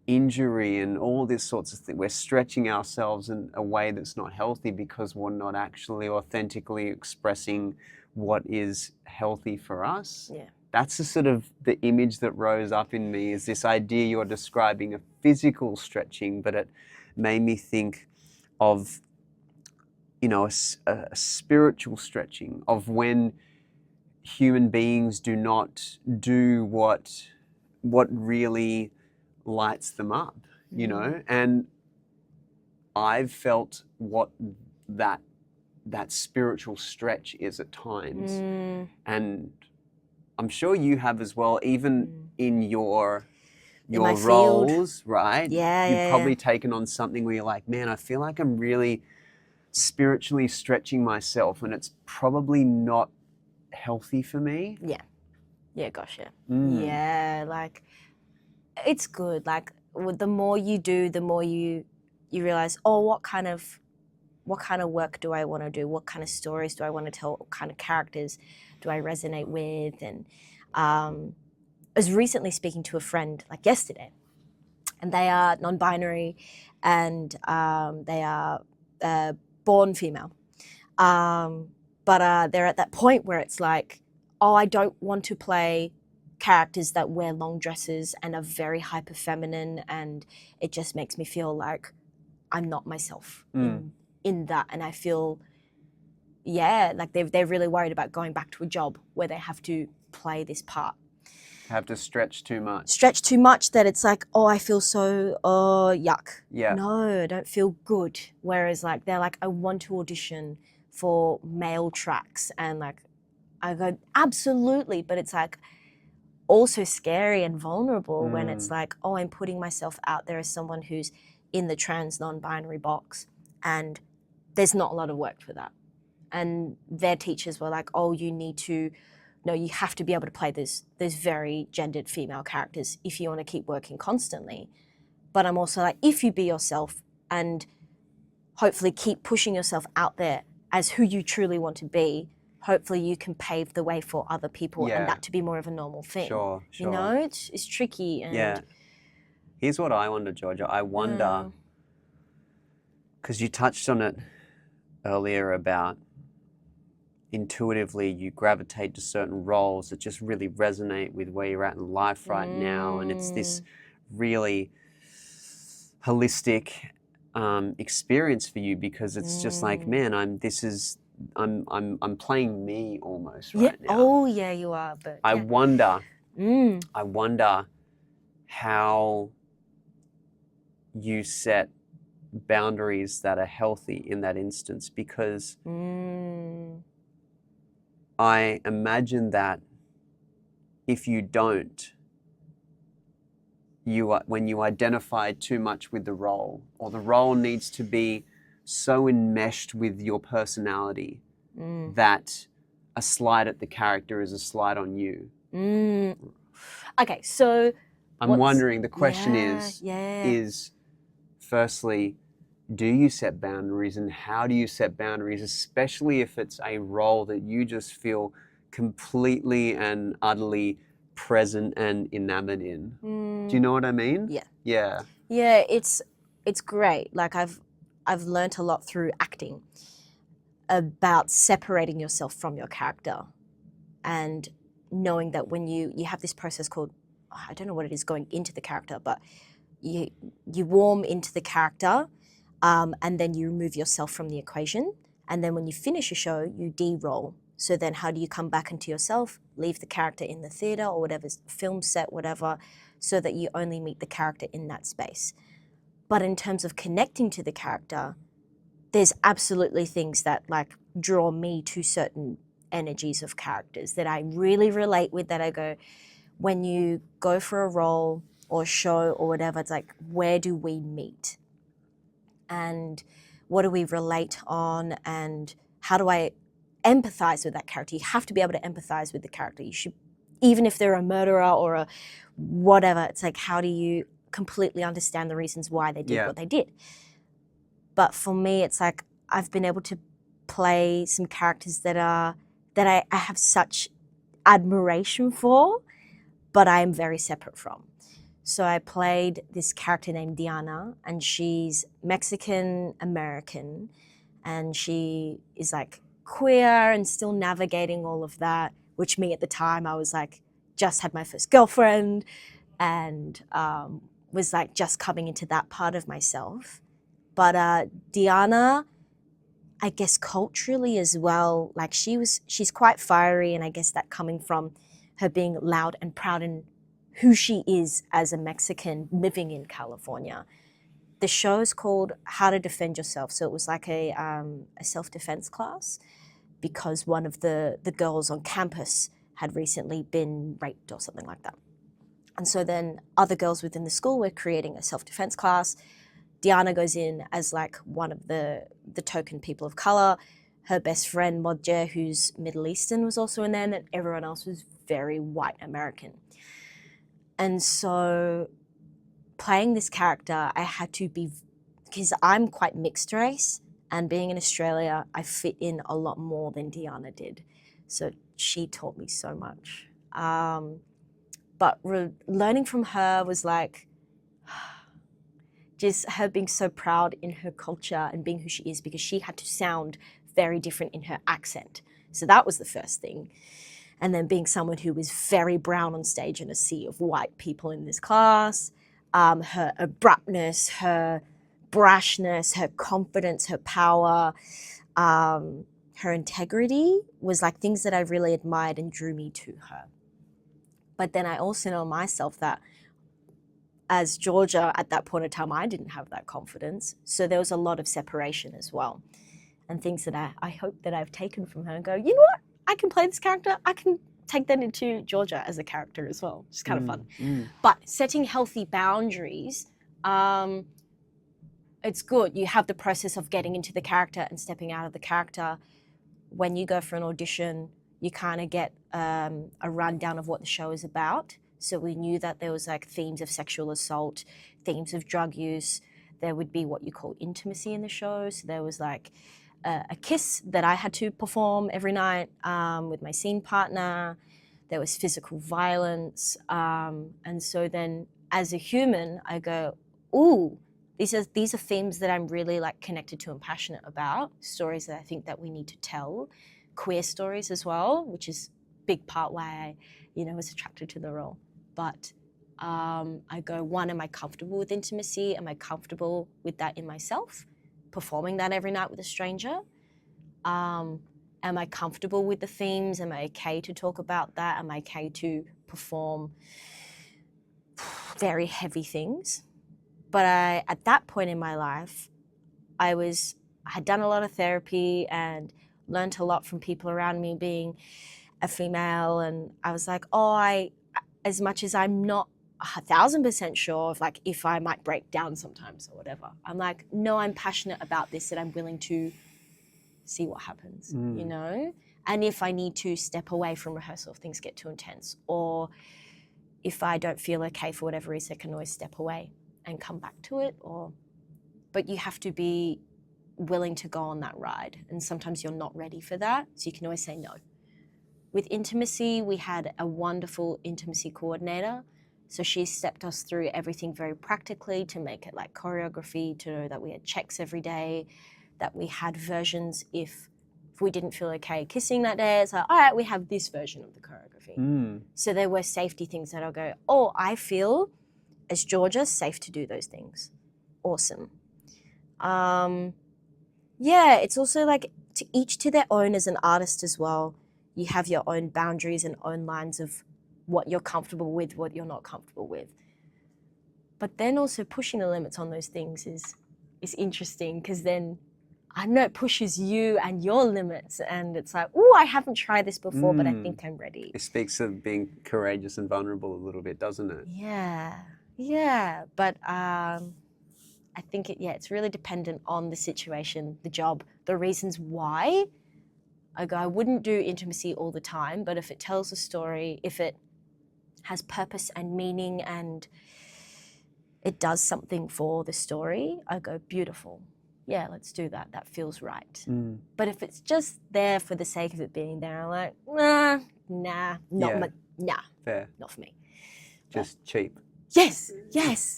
injury and all these sorts of things. We're stretching ourselves in a way that's not healthy because we're not actually authentically expressing what is healthy for us. Yeah. That's the sort of the image that rose up in me, is this idea you're describing of physical stretching, but it made me think of, a spiritual stretching, of when human beings do not do what really lights them up, and I've felt what that spiritual stretch is at times, and I'm sure you have as well, even in your roles, right? You've probably taken on something where you're like, man, I feel like I'm really spiritually stretching myself, and it's probably not healthy for me. Yeah, gosh, yeah, like it's good. Like the more you do, the more you realize, oh, what kind of work do I want to do? What kind of stories do I want to tell? What kind of characters do I resonate with? And was recently speaking to a friend like yesterday, and they are non-binary, and they are born female. But they're at that point where it's like, oh, I don't want to play characters that wear long dresses and are very hyper feminine, and it just makes me feel like I'm not myself in that. And I feel, like they're really worried about going back to a job where they have to play this part. Have to stretch too much. Stretch too much that it's like, oh, I feel so, yuck. Yeah. No, I don't feel good. Whereas like they're like, I want to audition for male tracks, and like I go, absolutely, but it's like also scary and vulnerable when it's like, oh, I'm putting myself out there as someone who's in the trans non-binary box, and there's not a lot of work for that. And their teachers were like, oh, you have to be able to play those very gendered female characters if you want to keep working constantly. But I'm also like, if you be yourself and hopefully keep pushing yourself out there as who you truly want to be, hopefully you can pave the way for other people and that to be more of a normal thing. Sure. You know, it's tricky. And Here's what I wonder, Georgia. I wonder, because you touched on it earlier about intuitively you gravitate to certain roles that just really resonate with where you're at in life right now, and it's this really holistic experience for you, because it's just like, man, I'm playing me almost right now. Oh yeah, you are. But I wonder how you set boundaries that are healthy in that instance, because I imagine that if you don't, when you identify too much with the role, or the role needs to be so enmeshed with your personality that a slight at the character is a slight on you. Okay, so I'm wondering, the question is firstly, do you set boundaries, and how do you set boundaries, especially if it's a role that you just feel completely and utterly present and enamored in? Do you know what I mean? Yeah. It's great. Like I've learnt a lot through acting about separating yourself from your character, and knowing that when you have this process called, I don't know what it is, going into the character, but you warm into the character, and then you remove yourself from the equation, and then when you finish a show you de-roll. So then how do you come back into yourself, leave the character in the theatre or whatever, film set, whatever, so that you only meet the character in that space. But in terms of connecting to the character, there's absolutely things that like draw me to certain energies of characters that I really relate with, that I go, when you go for a role or show or whatever, it's like, where do we meet? And what do we relate on? And how do I empathize with that character? You have to be able to empathize with the character. You should, even if they're a murderer or a whatever, it's like, how do you completely understand the reasons why they did what they did? But for me, it's like, I've been able to play some characters that I have such admiration for, but I am very separate from. So I played this character named Diana, and she's Mexican-American, and she is like queer and still navigating all of that, which me at the time, I was like, just had my first girlfriend, and was like just coming into that part of myself. But Diana, I guess culturally as well, like she's quite fiery, and I guess that coming from her being loud and proud in who she is as a Mexican living in California. The show is called How to Defend Yourself. So it was like a self-defense class, because one of the girls on campus had recently been raped or something like that. And so then other girls within the school were creating a self-defense class. Diana goes in as like one of the token people of color. Her best friend, Modje, who's Middle Eastern, was also in there, and then everyone else was very white American. And so playing this character, I had to be, because I'm quite mixed race, and being in Australia, I fit in a lot more than Diana did. So she taught me so much. But learning from her was like, just her being so proud in her culture and being who she is, because she had to sound very different in her accent. So that was the first thing. And then being someone who was very brown on stage in a sea of white people in this class, her abruptness, her brashness, her confidence, her power, her integrity was like things that I really admired and drew me to her. But then I also know myself that as Georgia, at that point in time, I didn't have that confidence. So there was a lot of separation as well. And things that I hope that I've taken from her and go, you know what? I can play this character. I can take that into Georgia as a character as well. It's kind of fun. But setting healthy boundaries, it's good. You have the process of getting into the character and stepping out of the character. When you go for an audition, you kind of get a rundown of what the show is about. So we knew that there was like themes of sexual assault, themes of drug use. There would be what you call intimacy in the show. So there was like a kiss that I had to perform every night with my scene partner. There was physical violence. And so then as a human, I go, ooh, these are themes that I'm really like connected to and passionate about, stories that I think that we need to tell, queer stories as well, which is a big part why I, was attracted to the role. But I go, one, am I comfortable with intimacy? Am I comfortable with that in myself? Performing that every night with a stranger? Am I comfortable with the themes? Am I okay to talk about that? Am I okay to perform very heavy things? But at that point in my life, I had done a lot of therapy and learned a lot from people around me being a female. And I was like, as much as I'm not 1,000% sure of like if I might break down sometimes or whatever, I'm like, no, I'm passionate about this and I'm willing to see what happens, And if I need to step away from rehearsal if things get too intense, or if I don't feel okay for whatever reason, I can always step away and come back to it. But you have to be willing to go on that ride. And sometimes you're not ready for that. So you can always say no. With intimacy, we had a wonderful intimacy coordinator. So she stepped us through everything very practically to make it like choreography, to know that we had checks every day, that we had versions if we didn't feel okay kissing that day. It's like, all right, we have this version of the choreography. So there were safety things that I'll go, I feel as Georgia safe to do those things. Awesome. It's also like to each to their own as an artist as well. You have your own boundaries and own lines of what you're comfortable with, what you're not comfortable with. But then also pushing the limits on those things is interesting, because then I know it pushes you and your limits, and it's like, I haven't tried this before, but I think I'm ready. It speaks of being courageous and vulnerable a little bit, doesn't it? Yeah. But I think it's really dependent on the situation, the job, the reasons why. I wouldn't do intimacy all the time, but if it tells a story, if it has purpose and meaning and it does something for the story, I go, beautiful. Yeah, let's do that. That feels right. But if it's just there for the sake of it being there, I'm like, nah, fair, not for me. Just cheap. Yes.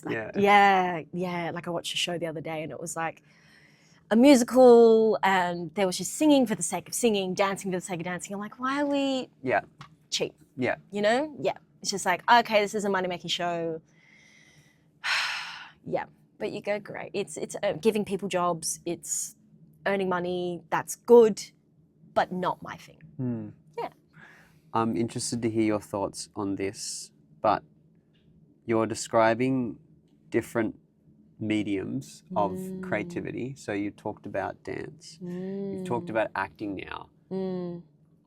Like, yeah. Like I watched a show the other day and it was like a musical and there was just singing for the sake of singing, dancing for the sake of dancing. I'm like, why are we cheap? Yeah. It's just like, okay, this is a money-making show. Yeah. But you go, great. It's giving people jobs. It's earning money. That's good, but not my thing. Yeah. I'm interested to hear your thoughts on this, but you're describing different mediums of creativity. So you talked about dance. You've talked about acting now.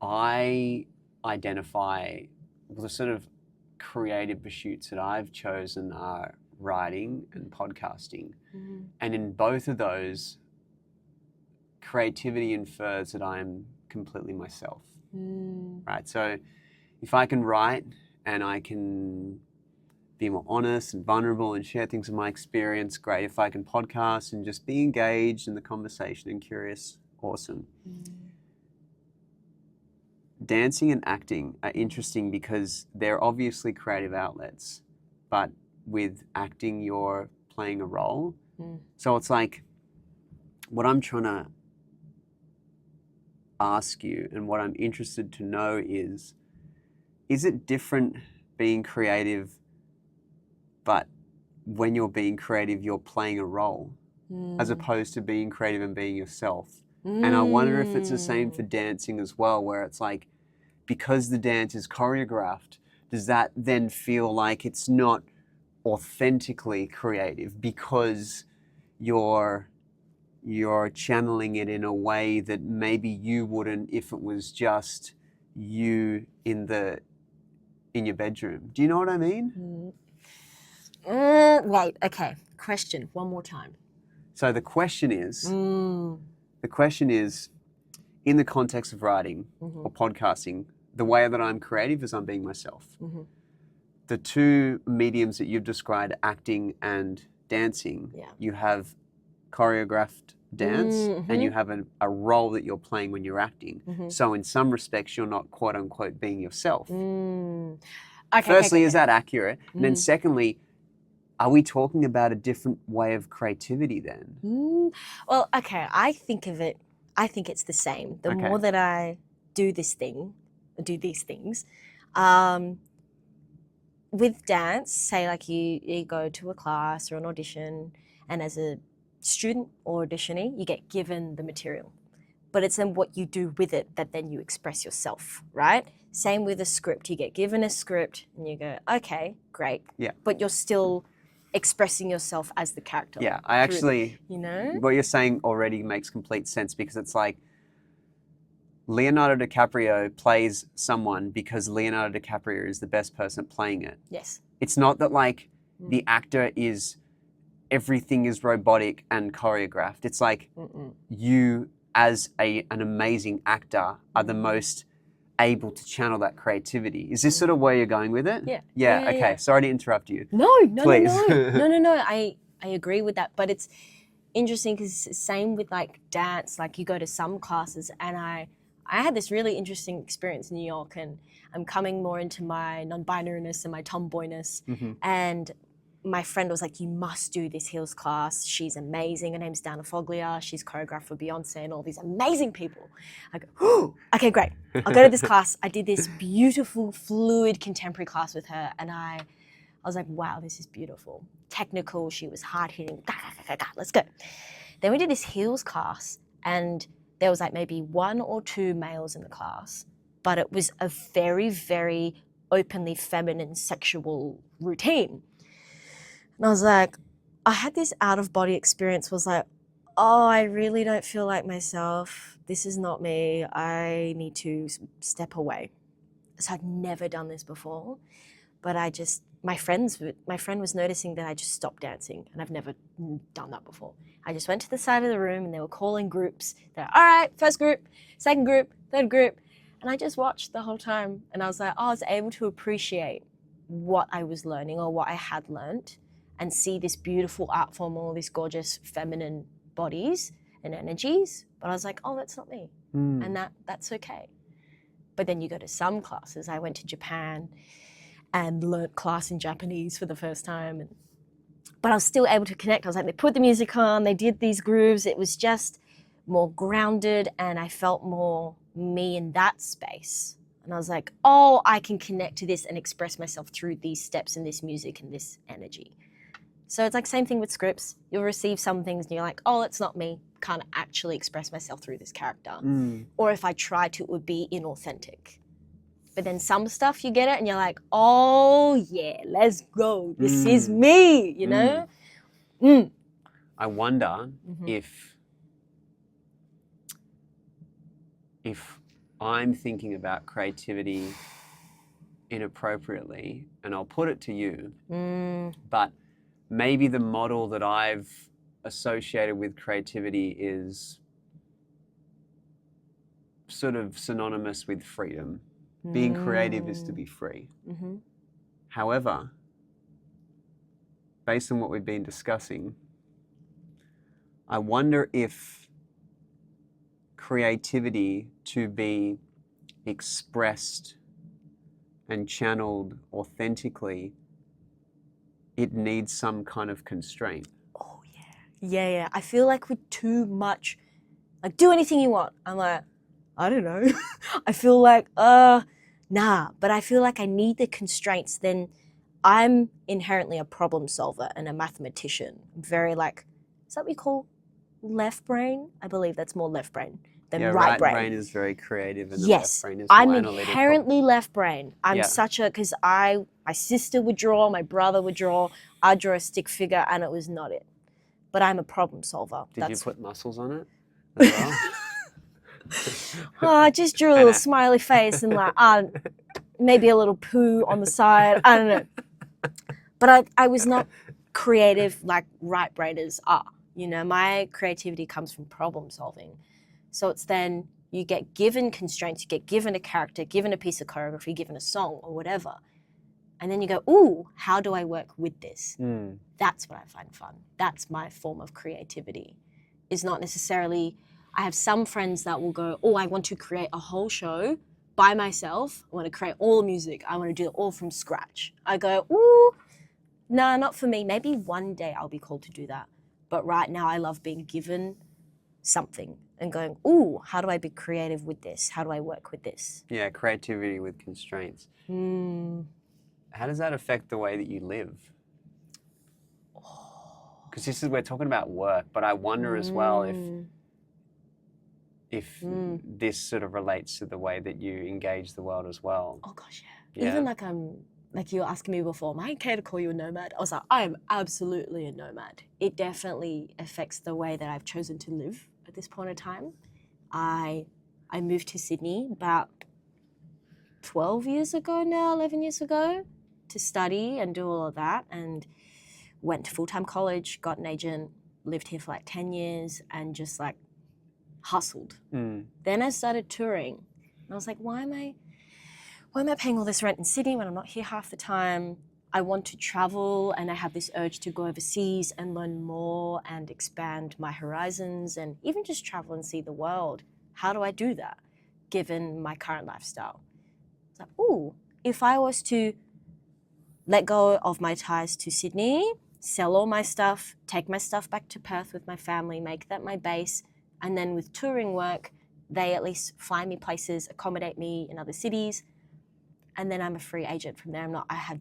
I identify the sort of creative pursuits that I've chosen are writing and podcasting. And in both of those, creativity infers that I'm completely myself. Right? So if I can write and I can be more honest and vulnerable and share things of my experience, great. If I can podcast and just be engaged in the conversation and curious, awesome. dancing and acting are interesting because they're obviously creative outlets, but with acting, you're playing a role. So it's like, what I'm trying to ask you and what I'm interested to know is it different being creative, but when you're being creative, you're playing a role, as opposed to being creative and being yourself? And I wonder if it's the same for dancing as well, where it's like, because the dance is choreographed, does that then feel like it's not authentically creative because you're channeling it in a way that maybe you wouldn't if it was just you in your bedroom? Do you know what I mean? Wait, okay. Question, one more time. So the question is, in the context of writing or podcasting, the way that I'm creative is I'm being myself. The two mediums that you've described, acting and dancing, you have choreographed dance and you have a role that you're playing when you're acting. So in some respects, you're not quote unquote being yourself. Firstly, is that accurate? And then secondly, are we talking about a different way of creativity then? Well, okay, I think it's the same. The more that I do these things, with dance, say like you go to a class or an audition, and as a student or auditionee, you get given the material. But it's then what you do with it that then you express yourself, right? Same with a script. You get given a script and you go, okay, great. Yeah. But you're still expressing yourself as the character. Yeah, I actually, you what you're saying already makes complete sense, because it's like Leonardo DiCaprio plays someone because Leonardo DiCaprio is the best person playing it. Yes. It's not that like the actor is, everything is robotic and choreographed. It's like you as an amazing actor are the most able to channel that creativity. Is this sort of where you're going with it? Yeah. Okay. Sorry to interrupt you. No. Please. No. I agree with that, but it's interesting because same with like dance. Like you go to some classes, and I had this really interesting experience in New York, and I'm coming more into my non-binariness and my tomboyness, and my friend was like, you must do this heels class. She's amazing. Her name's Dana Foglia. She's choreographed for Beyonce and all these amazing people. I go, oh, okay, great. I'll go to this class. I did this beautiful, fluid, contemporary class with her. And I was like, wow, this is beautiful. Technical. She was hard hitting. Let's go. Then we did this heels class, and there was like maybe 1 or 2 males in the class, but it was a very, very openly feminine sexual routine. And I was like, I had this out-of-body experience, was like, oh, I really don't feel like myself. This is not me. I need to step away. So I'd never done this before, but my friend was noticing that I just stopped dancing, and I've never done that before. I just went to the side of the room, and they were calling groups. They're all right, first group, second group, third group. And I just watched the whole time, and I was like, oh, I was able to appreciate what I was learning or what I had learned, and see this beautiful art form, all these gorgeous feminine bodies and energies. But I was like, oh, that's not me. And that's okay. But then you go to some classes. I went to Japan and learnt class in Japanese for the first time. But I was still able to connect. I was like, they put the music on, they did these grooves. It was just more grounded, and I felt more me in that space. And I was like, oh, I can connect to this and express myself through these steps and this music and this energy. So it's like same thing with scripts. You'll receive some things and you're like, oh, it's not me. Can't actually express myself through this character. Or if I try to, it would be inauthentic. But then some stuff you get it and you're like, oh yeah, let's go. This is me, you know? I wonder if I'm thinking about creativity inappropriately, and I'll put it to you, but maybe the model that I've associated with creativity is sort of synonymous with freedom. Being creative is to be free. However, based on what we've been discussing, I wonder if creativity to be expressed and channeled authentically, it needs some kind of constraint. Oh, yeah. I feel like with too much, like, do anything you want. I'm like, I don't know. I feel like, nah. But I feel like I need the constraints. Then I'm inherently a problem solver and a mathematician. I'm very like, is that what we call left brain? I believe that's more left brain than right brain. Right brain is very creative and the Yes, left brain is I'm more analytical. inherently left brain. I'm Yeah. such a, because my sister would draw, my brother would draw, I'd draw a stick figure and it was not it. But I'm a problem solver. Did you put muscles on it as well? Oh, I just drew a little smiley face and like, maybe a little poo on the side. I don't know. But I was not creative like right brainers are. You know, my creativity comes from problem solving. So it's then you get given constraints, you get given a character, given a piece of choreography, given a song or whatever. And then you go, ooh, how do I work with this? That's what I find fun. That's my form of creativity. Is not necessarily, I have some friends that will go, oh, I want to create a whole show by myself. I want to create all the music. I want to do it all from scratch. I go, ooh, no, not for me. Maybe one day I'll be called to do that. But right now I love being given something and going, ooh, how do I be creative with this? How do I work with this? Yeah, creativity with constraints. How does that affect the way that you live? Because we're talking about work, but I wonder as well if this sort of relates to the way that you engage the world as well. Oh gosh, yeah. Even like you were asking me before, am I okay to call you a nomad? I was like, I am absolutely a nomad. It definitely affects the way that I've chosen to live at this point in time. I moved to Sydney about 12 years ago now, 11 years ago, to study and do all of that, and went to full-time college, got an agent, lived here for like 10 years and just like hustled. Then I started touring and I was like, why am I paying all this rent in Sydney when I'm not here half the time? I want to travel and I have this urge to go overseas and learn more and expand my horizons and even just travel and see the world. How do I do that given my current lifestyle? It's like, ooh, if I was to let go of my ties to Sydney, sell all my stuff, take my stuff back to Perth with my family, make that my base, and then with touring work, they at least fly me places, accommodate me in other cities, and then I'm a free agent from there.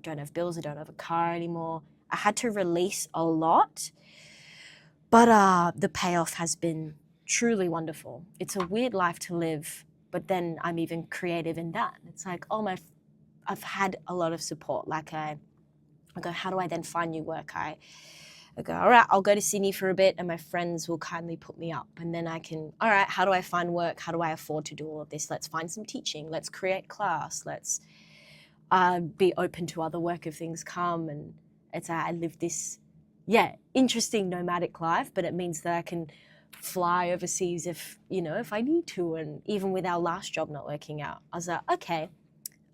Don't have bills, I don't have a car anymore. I had to release a lot, but the payoff has been truly wonderful. It's a weird life to live, but then I'm even creative in that. It's like, I've had a lot of support. Like I go, how do I then find new work? I go, all right, I'll go to Sydney for a bit and my friends will kindly put me up. And then I can, all right, how do I find work? How do I afford to do all of this? Let's find some teaching. Let's create class. Let's be open to other work if things come. And I live this, interesting nomadic life, but it means that I can fly overseas if I need to. And even with our last job not working out, I was like, okay,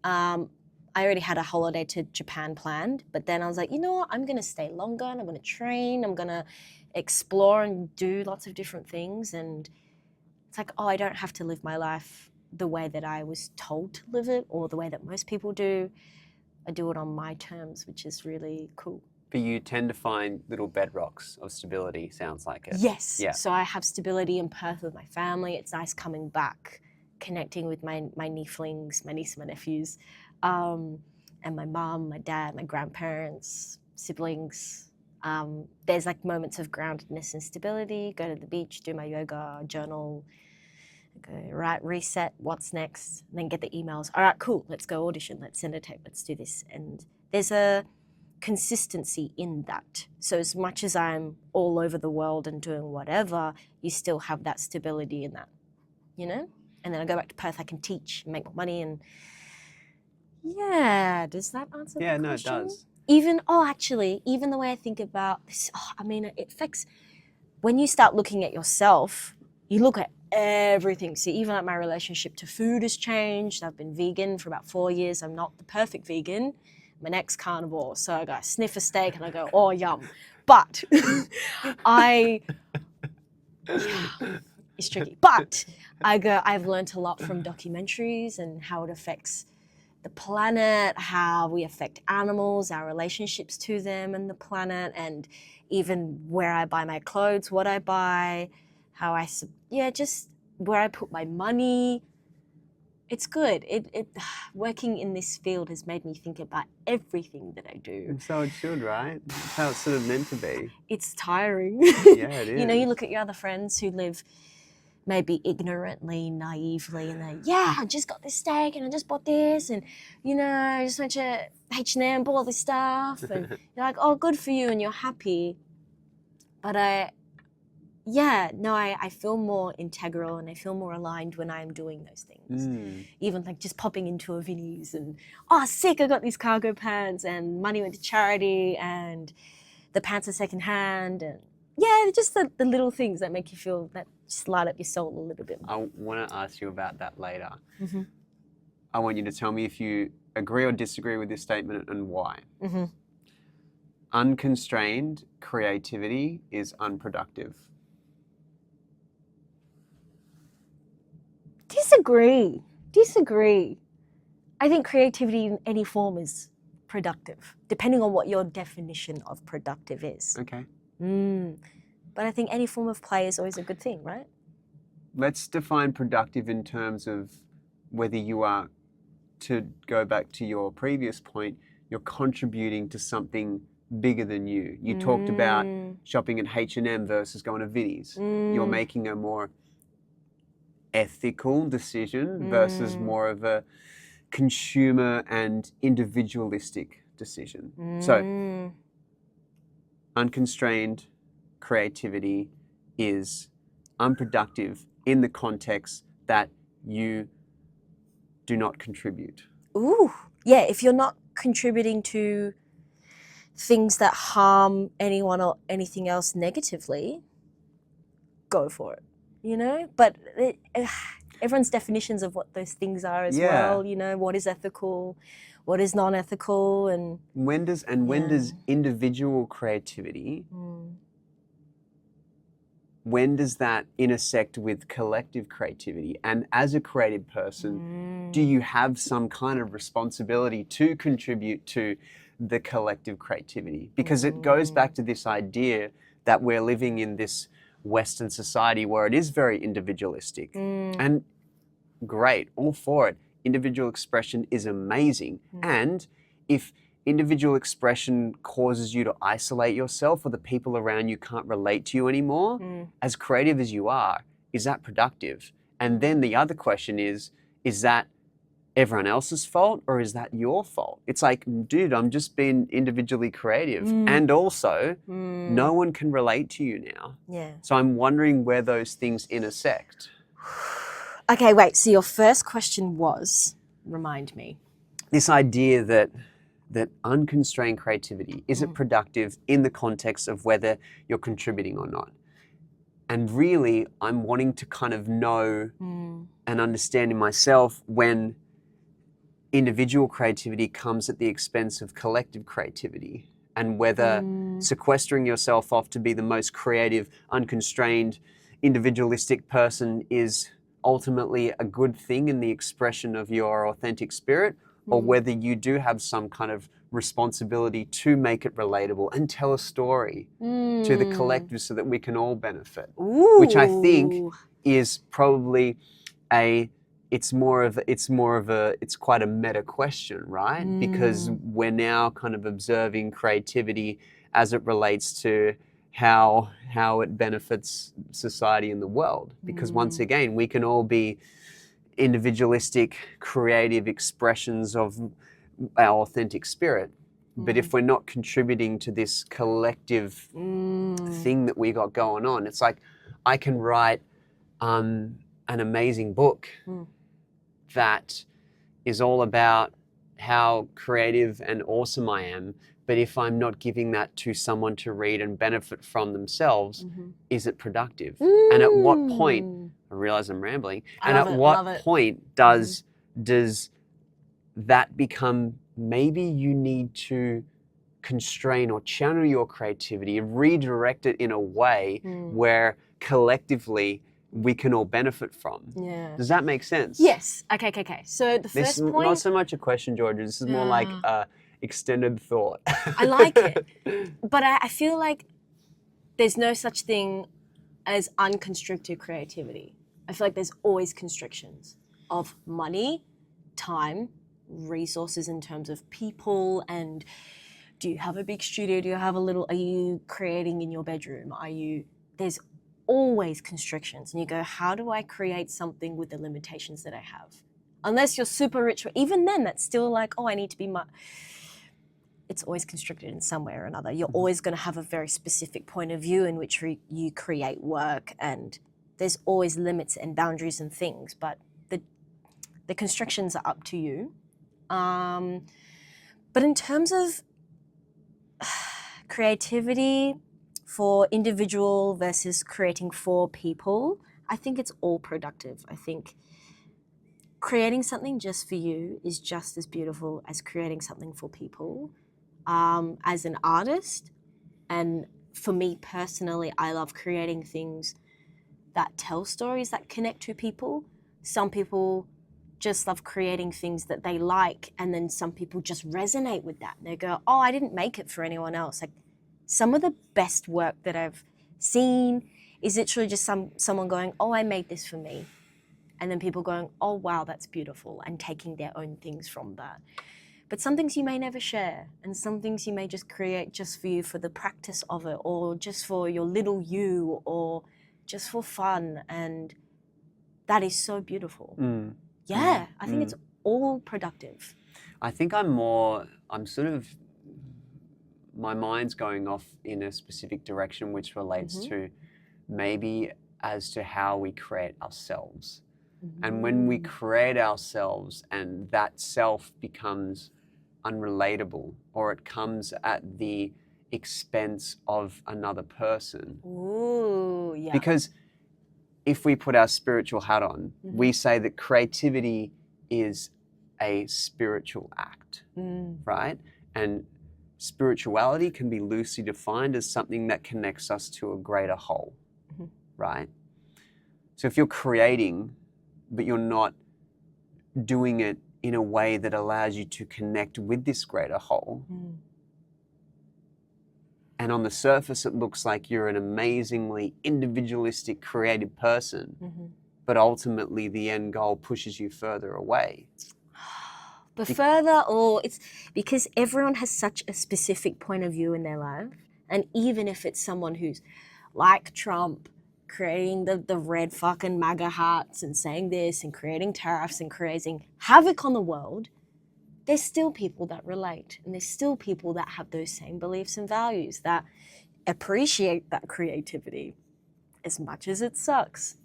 I already had a holiday to Japan planned, but then I was like, you know what, I'm going to stay longer and I'm going to train, I'm going to explore and do lots of different things. And it's like, I don't have to live my life the way that I was told to live it or the way that most people do. I do it on my terms, which is really cool. But you tend to find little bedrocks of stability, sounds like it. Yes. Yeah. So I have stability in Perth with my family. It's nice coming back, connecting with my nieflings, my niece and my nephews. And my mom, my dad, my grandparents, siblings. There's like moments of groundedness and stability. Go to the beach, do my yoga, journal, go, right, reset, what's next? And then get the emails. All right, cool, let's go audition, let's send a tape, let's do this. And there's a consistency in that. So as much as I'm all over the world and doing whatever, you still have that stability in that, And then I go back to Perth, I can teach, make more money, and does that answer the question? Yeah, no, it does. Even the way I think about this, it affects, when you start looking at yourself, you look at everything. So even like my relationship to food has changed. I've been vegan for about 4 years. I'm not the perfect vegan. I'm an ex-carnivore. So I go, sniff a steak and I go, yum. But It's tricky. But I've learned a lot from documentaries and how it affects the planet, how we affect animals, our relationships to them and the planet, and even where I buy my clothes, what I buy, just where I put my money. It's good. It working in this field has made me think about everything that I do. And so it should, right? That's how it's sort of meant to be. It's tiring. Yeah, it is. You know, you look at your other friends who live maybe ignorantly, naively, and I just got this steak and I just bought this, and I just went to H&M, bought all this stuff, and you're like, oh, good for you, and you're happy. But I feel more integral and I feel more aligned when I'm doing those things. Even like just popping into a Vinnie's and, oh, sick, I got these cargo pants and money went to charity and the pants are secondhand, and just the little things that make you feel, that just light up your soul a little bit more. I want to ask you about that later. Mm-hmm. I want you to tell me if you agree or disagree with this statement and why. Mm-hmm. Unconstrained creativity is unproductive. Disagree. I think creativity in any form is productive, depending on what your definition of productive is. Okay. But I think any form of play is always a good thing, right? Let's define productive in terms of whether you are, to go back to your previous point, you're contributing to something bigger than you. You talked about shopping at H&M versus going to Vinnie's. You're making a more ethical decision versus more of a consumer and individualistic decision. So unconstrained creativity is unproductive in the context that you do not contribute. Ooh, yeah, if you're not contributing to things that harm anyone or anything else negatively, go for it, But everyone's definitions of what those things are as well, what is ethical, what is non-ethical, and when does individual creativity, when does that intersect with collective creativity? And as a creative person, do you have some kind of responsibility to contribute to the collective creativity? Because it goes back to this idea that we're living in this Western society where it is very individualistic. And great, all for it. Individual expression is amazing. And if individual expression causes you to isolate yourself or the people around you can't relate to you anymore, as creative as you are, is that productive? And then the other question is that everyone else's fault or is that your fault? It's like, dude, I'm just being individually creative. And also, no one can relate to you now. Yeah. So I'm wondering where those things intersect. Okay, wait. So your first question was, remind me. This idea that unconstrained creativity, is it productive in the context of whether you're contributing or not? And really, I'm wanting to kind of know and understand in myself when individual creativity comes at the expense of collective creativity, and whether sequestering yourself off to be the most creative, unconstrained, individualistic person is ultimately a good thing in the expression of your authentic spirit, or whether you do have some kind of responsibility to make it relatable and tell a story to the collective so that we can all benefit. Which I think is probably it's quite a meta question, right? Because we're now kind of observing creativity as it relates to how it benefits society and the world. Because once again, we can all be individualistic, creative expressions of our authentic spirit. But if we're not contributing to this collective thing that we got going on, it's like I can write an amazing book that is all about how creative and awesome I am. But if I'm not giving that to someone to read and benefit from themselves, is it productive? And at what point, I realize I'm rambling, and at what point does that become, maybe you need to constrain or channel your creativity and redirect it in a way where collectively we can all benefit from. Yeah. Does that make sense? Yes. Okay. So the This first is point. not so much a question, Georgia. This is more like extended thought. I like it. But I feel like there's no such thing as unconstricted creativity. I feel like there's always constrictions of money, time, resources in terms of people, and do you have a big studio? Do you have a little, are you creating in your bedroom? There's always constrictions. And you go, how do I create something with the limitations that I have? Unless you're super rich, even then that's still like, oh, I need to be it's always constricted in some way or another. You're always going to have a very specific point of view in which you create work, and there's always limits and boundaries and things, but the constrictions are up to you. But in terms of creativity for individual versus creating for people, I think it's all productive. I think creating something just for you is just as beautiful as creating something for people. As an artist, and for me personally, I love creating things that tell stories that connect to people. Some people just love creating things that they like, and then some people just resonate with that. They go, oh, I didn't make it for anyone else. Like, some of the best work that I've seen is literally just someone going, oh, I made this for me. And then people going, oh, wow, that's beautiful, and taking their own things from that. But some things you may never share, and some things you may just create just for you, for the practice of it, or just for your little you, or just for fun. And that is so beautiful. Yeah, I think it's all productive. I think my mind's going off in a specific direction, which relates to maybe as to how we create ourselves. And when we create ourselves and that self becomes unrelatable, or it comes at the expense of another person. Ooh, yeah. Because if we put our spiritual hat on, we say that creativity is a spiritual act, right? And spirituality can be loosely defined as something that connects us to a greater whole, right? So if you're creating, but you're not doing it in a way that allows you to connect with this greater whole, and on the surface it looks like you're an amazingly individualistic, creative person, but ultimately the end goal pushes you further away. But further, or it's because everyone has such a specific point of view in their life, and even if it's someone who's like Trump, creating the red fucking MAGA hats and saying this and creating tariffs and creating havoc on the world, there's still people that relate, and there's still people that have those same beliefs and values that appreciate that creativity. As much as it sucks,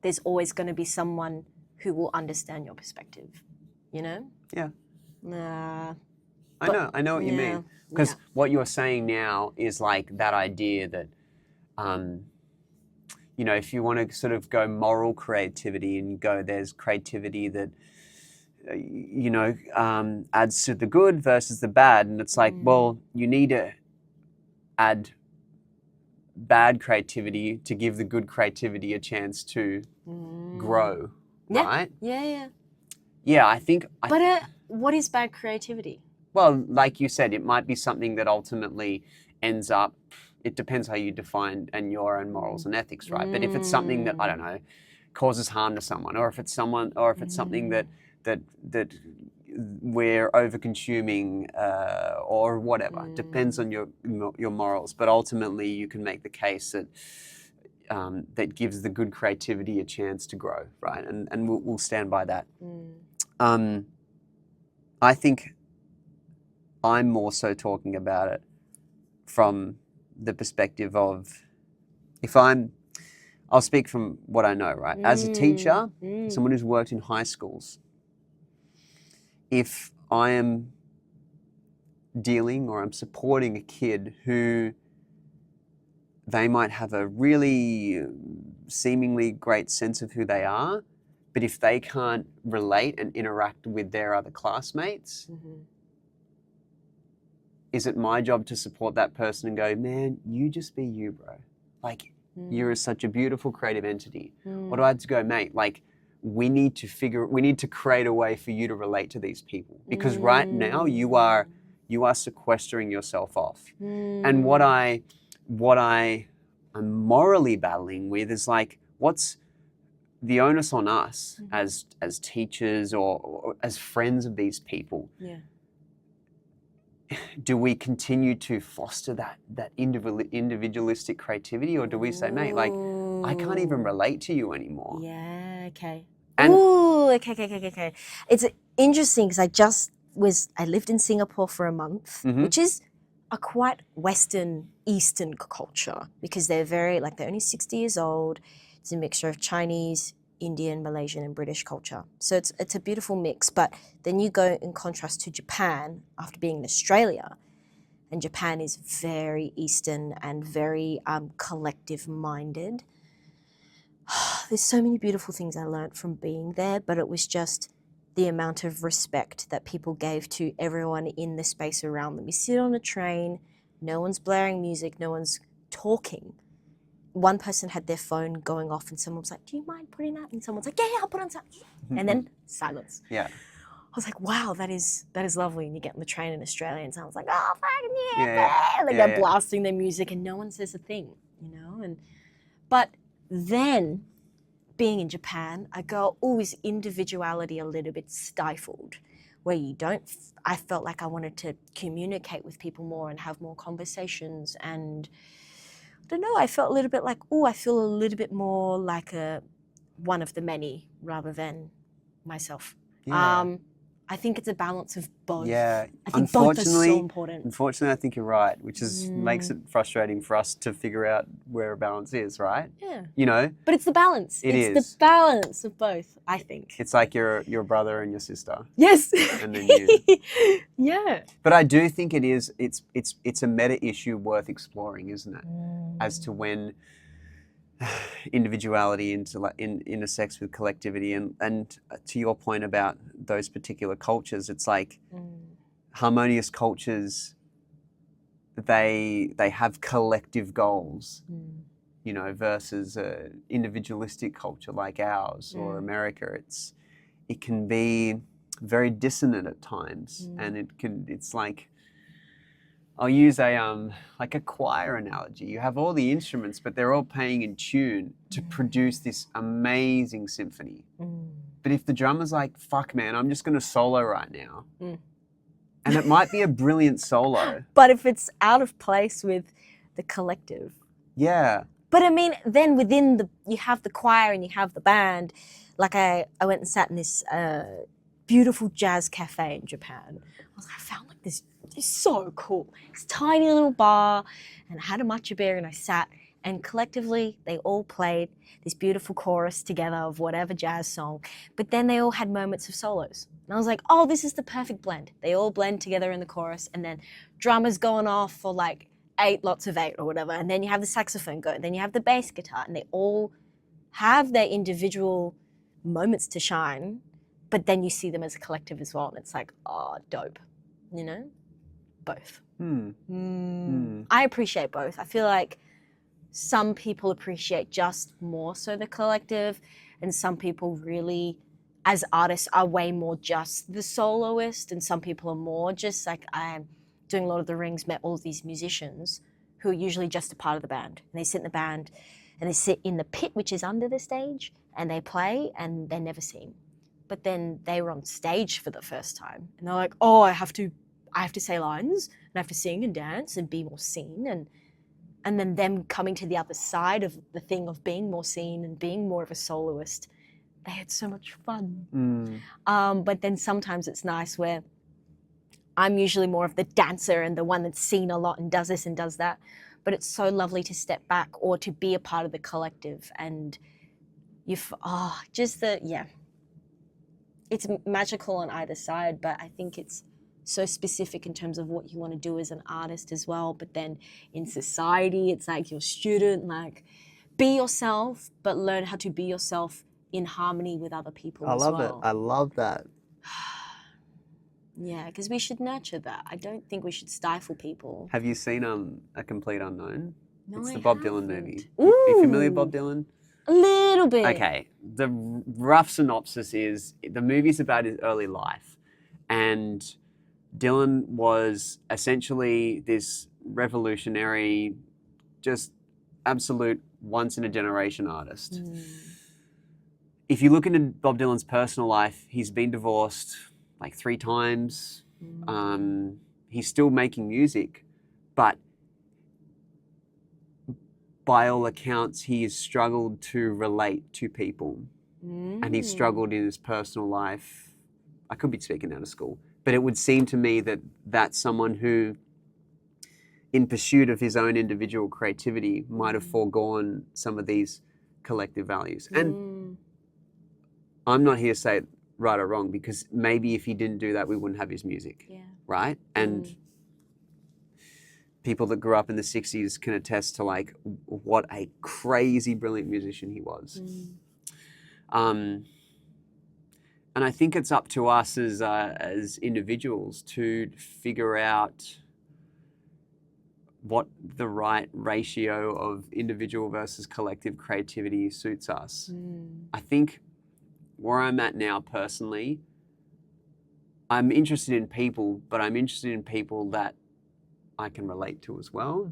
there's always going to be someone who will understand your perspective, you know? Yeah. I know what you mean. Because what you're saying now is like that idea that, you know, if you want to sort of go moral creativity and go, there's creativity that, you know, adds to the good versus the bad. And it's like, well, you need to add bad creativity to give the good creativity a chance to grow, right? Yeah, I think... But what is bad creativity? Well, like you said, it might be something that ultimately ends up... It depends how you define and your own morals and ethics, right? But if it's something that, I don't know, causes harm to someone, or if it's something that we're over-consuming or whatever, depends on your morals. But ultimately, you can make the case that that gives the good creativity a chance to grow, right? And we'll stand by that. I think I'm more so talking about it from the perspective of, I'll speak from what I know, right? As a teacher, someone who's worked in high schools, if I am dealing or I'm supporting a kid who they might have a really seemingly great sense of who they are, but if they can't relate and interact with their other classmates, is it my job to support that person and go, man, you just be you, bro? Like, You're such a beautiful creative entity. Or do I have to go, mate, like, we need to create a way for you to relate to these people. Because right now you are sequestering yourself off. And what I am morally battling with is like, what's the onus on us as teachers or as friends of these people? Yeah. Do we continue to foster that individualistic creativity, or do we say, mate, like, I can't even relate to you anymore? Yeah, okay. And Okay. It's interesting because I lived in Singapore for a month, which is a quite Western, Eastern culture, because they're only 60 years old. It's a mixture of Chinese, Indian, Malaysian, and British culture. So it's a beautiful mix. But then you go in contrast to Japan after being in Australia, and Japan is very Eastern and very collective-minded. There's so many beautiful things I learned from being there, but it was just the amount of respect that people gave to everyone in the space around them. You sit on a train, no one's blaring music, no one's talking. One person had their phone going off and someone was like, do you mind putting that? And someone's like, yeah, I'll put on silence. And then silence. Yeah. I was like, wow, that is lovely. And you get on the train in Australia and someone's like, oh, fucking Yeah. they're blasting their music and no one says a thing, But then being in Japan, I go, is individuality a little bit stifled? Where I felt like I wanted to communicate with people more and have more conversations, and I don't know, I felt a little bit like, I feel a little bit more like one of the many rather than myself. Yeah. I think it's a balance of both. Yeah. I think both are so important. Unfortunately, I think you're right, which makes it frustrating for us to figure out where a balance is, right? Yeah. But it's the balance. It's the balance of both, I think. It's like your brother and your sister. Yes. And then you. Yeah. But I do think it's a meta issue worth exploring, isn't it? As to when individuality intersects with collectivity, and to your point about those particular cultures, it's like harmonious cultures, they have collective goals, versus a individualistic culture like ours or America. It can be very dissonant at times, and it's like, I'll use a choir analogy. You have all the instruments, but they're all playing in tune to produce this amazing symphony. But if the drummer's like, fuck man, I'm just going to solo right now. And it might be a brilliant solo. But if it's out of place with the collective. Yeah. But I mean, then you have the choir and you have the band. Like I went and sat in this beautiful jazz cafe in Japan. I found like this. It's so cool. This tiny little bar, and I had a matcha beer and I sat, and collectively they all played this beautiful chorus together of whatever jazz song, but then they all had moments of solos. And I was like, oh, this is the perfect blend. They all blend together in the chorus, and then drummers going off for like 8 lots of 8 or whatever, and then you have the saxophone go, and then you have the bass guitar, and they all have their individual moments to shine, but then you see them as a collective as well, and it's like, oh, dope, Both. I appreciate both. I feel like some people appreciate just more so the collective, and some people really, as artists, are way more just the soloist, and some people are more just like, I'm doing Lord of the Rings, met all of these musicians who are usually just a part of the band, and they sit in the band and they sit in the pit, which is under the stage, and they play and they're never seen. But then they were on stage for the first time, and they're like, oh, I have to say lines, and I have to sing and dance and be more seen, and then them coming to the other side of the thing of being more seen and being more of a soloist, they had so much fun. But then sometimes it's nice where I'm usually more of the dancer and the one that's seen a lot and does this and does that, but it's so lovely to step back or to be a part of the collective, and it's magical on either side, but I think it's so specific in terms of what you want to do as an artist as well. But then in society, it's like your student, like, be yourself, but learn how to be yourself in harmony with other people as well. I love that. Yeah, because we should nurture that. I don't think we should stifle people. Have you seen A Complete Unknown? No, It's I the Bob haven't. Dylan movie. Ooh, Are you familiar with Bob Dylan? a little bit. Okay, the rough synopsis is the movie's about his early life, and Dylan was essentially this revolutionary, just absolute once-in-a-generation artist. If you look into Bob Dylan's personal life, he's been divorced like 3 times. He's still making music, but by all accounts, he has struggled to relate to people. And he's struggled in his personal life. I could be speaking out of school, but it would seem to me that that's someone who, in pursuit of his own individual creativity, might have foregone some of these collective values. And I'm not here to say it right or wrong, because maybe if he didn't do that, we wouldn't have his music, right? And people that grew up in the 60s can attest to like what a crazy brilliant musician he was. And I think it's up to us as individuals to figure out what the right ratio of individual versus collective creativity suits us. I think where I'm at now personally, I'm interested in people, but I'm interested in people that I can relate to as well,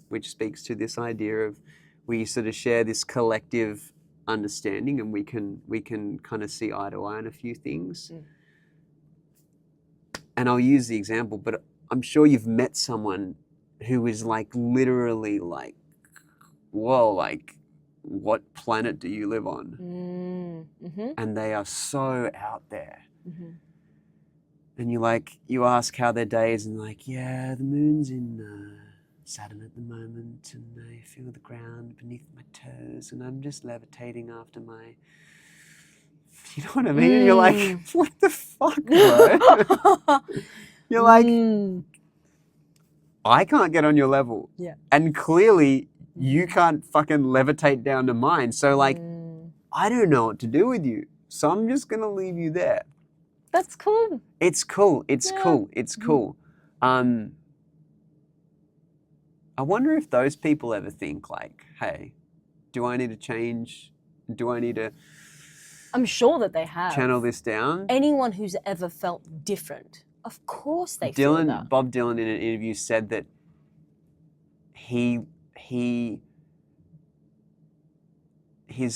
which speaks to this idea of we sort of share this collective understanding, and we can kind of see eye to eye on a few things. And I'll use the example, but I'm sure you've met someone who is like literally like, whoa, like what planet do you live on? And they are so out there. And you ask how their day is, and like, yeah, the moon's in Saturn at the moment, and I feel the ground beneath my toes, and I'm just levitating after my, you know what I mean? And you're like, what the fuck, bro? You're like, I can't get on your level. And clearly you can't fucking levitate down to mine. So like, I don't know what to do with you. So I'm just going to leave you there. That's cool. It's cool. It's cool. It's cool. I wonder if those people ever think like, hey, do I need to change? Do I need to I'm sure that they have. Channel this down? Anyone who's ever felt different, of course they feel that. Bob Dylan in an interview said that his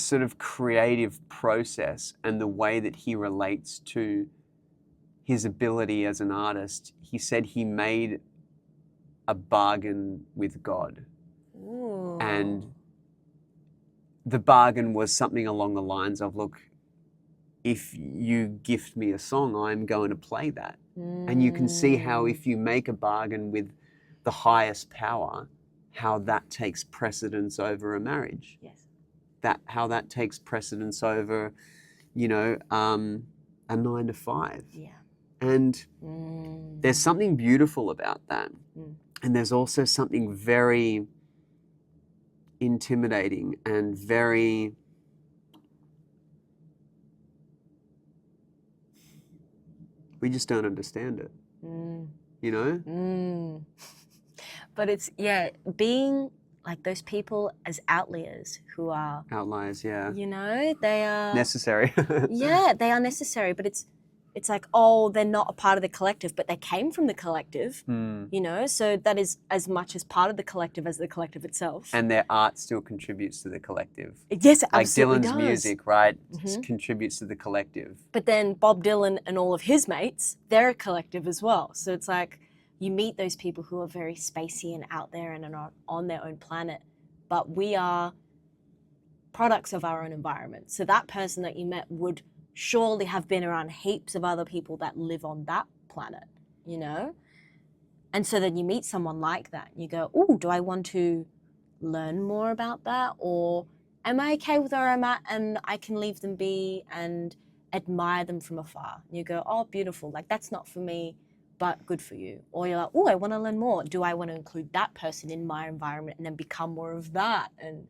sort of creative process and the way that he relates to his ability as an artist, he said he made a bargain with God. Ooh. And the bargain was something along the lines of, look, if you gift me a song, I'm going to play that. And you can see how if you make a bargain with the highest power, how that takes precedence over a marriage. Yes. How that takes precedence over, you know, a 9 to 5. Yeah. And there's something beautiful about that. And there's also something very intimidating and very we just don't understand it. You know? But it's, being like those people as outliers who are... Outliers, yeah. You know, they are... Necessary. Yeah, they are necessary, but it's like, oh, they're not a part of the collective, but they came from the collective, you know, so that is as much as part of the collective as the collective itself. And their art still contributes to the collective. Yes, it absolutely does. Like Dylan's music, right, contributes to the collective. But then Bob Dylan and all of his mates, they're a collective as well. So it's like you meet those people who are very spacey and out there and are on their own planet, but we are products of our own environment. So that person that you met would surely have been around heaps of other people that live on that planet, you know? And so then you meet someone like that and you go, oh, do I want to learn more about that? Or am I okay with where I'm at and I can leave them be and admire them from afar? And you go, oh, beautiful. Like, that's not for me, but good for you. Or you're like, oh, I want to learn more. Do I want to include that person in my environment and then become more of that? And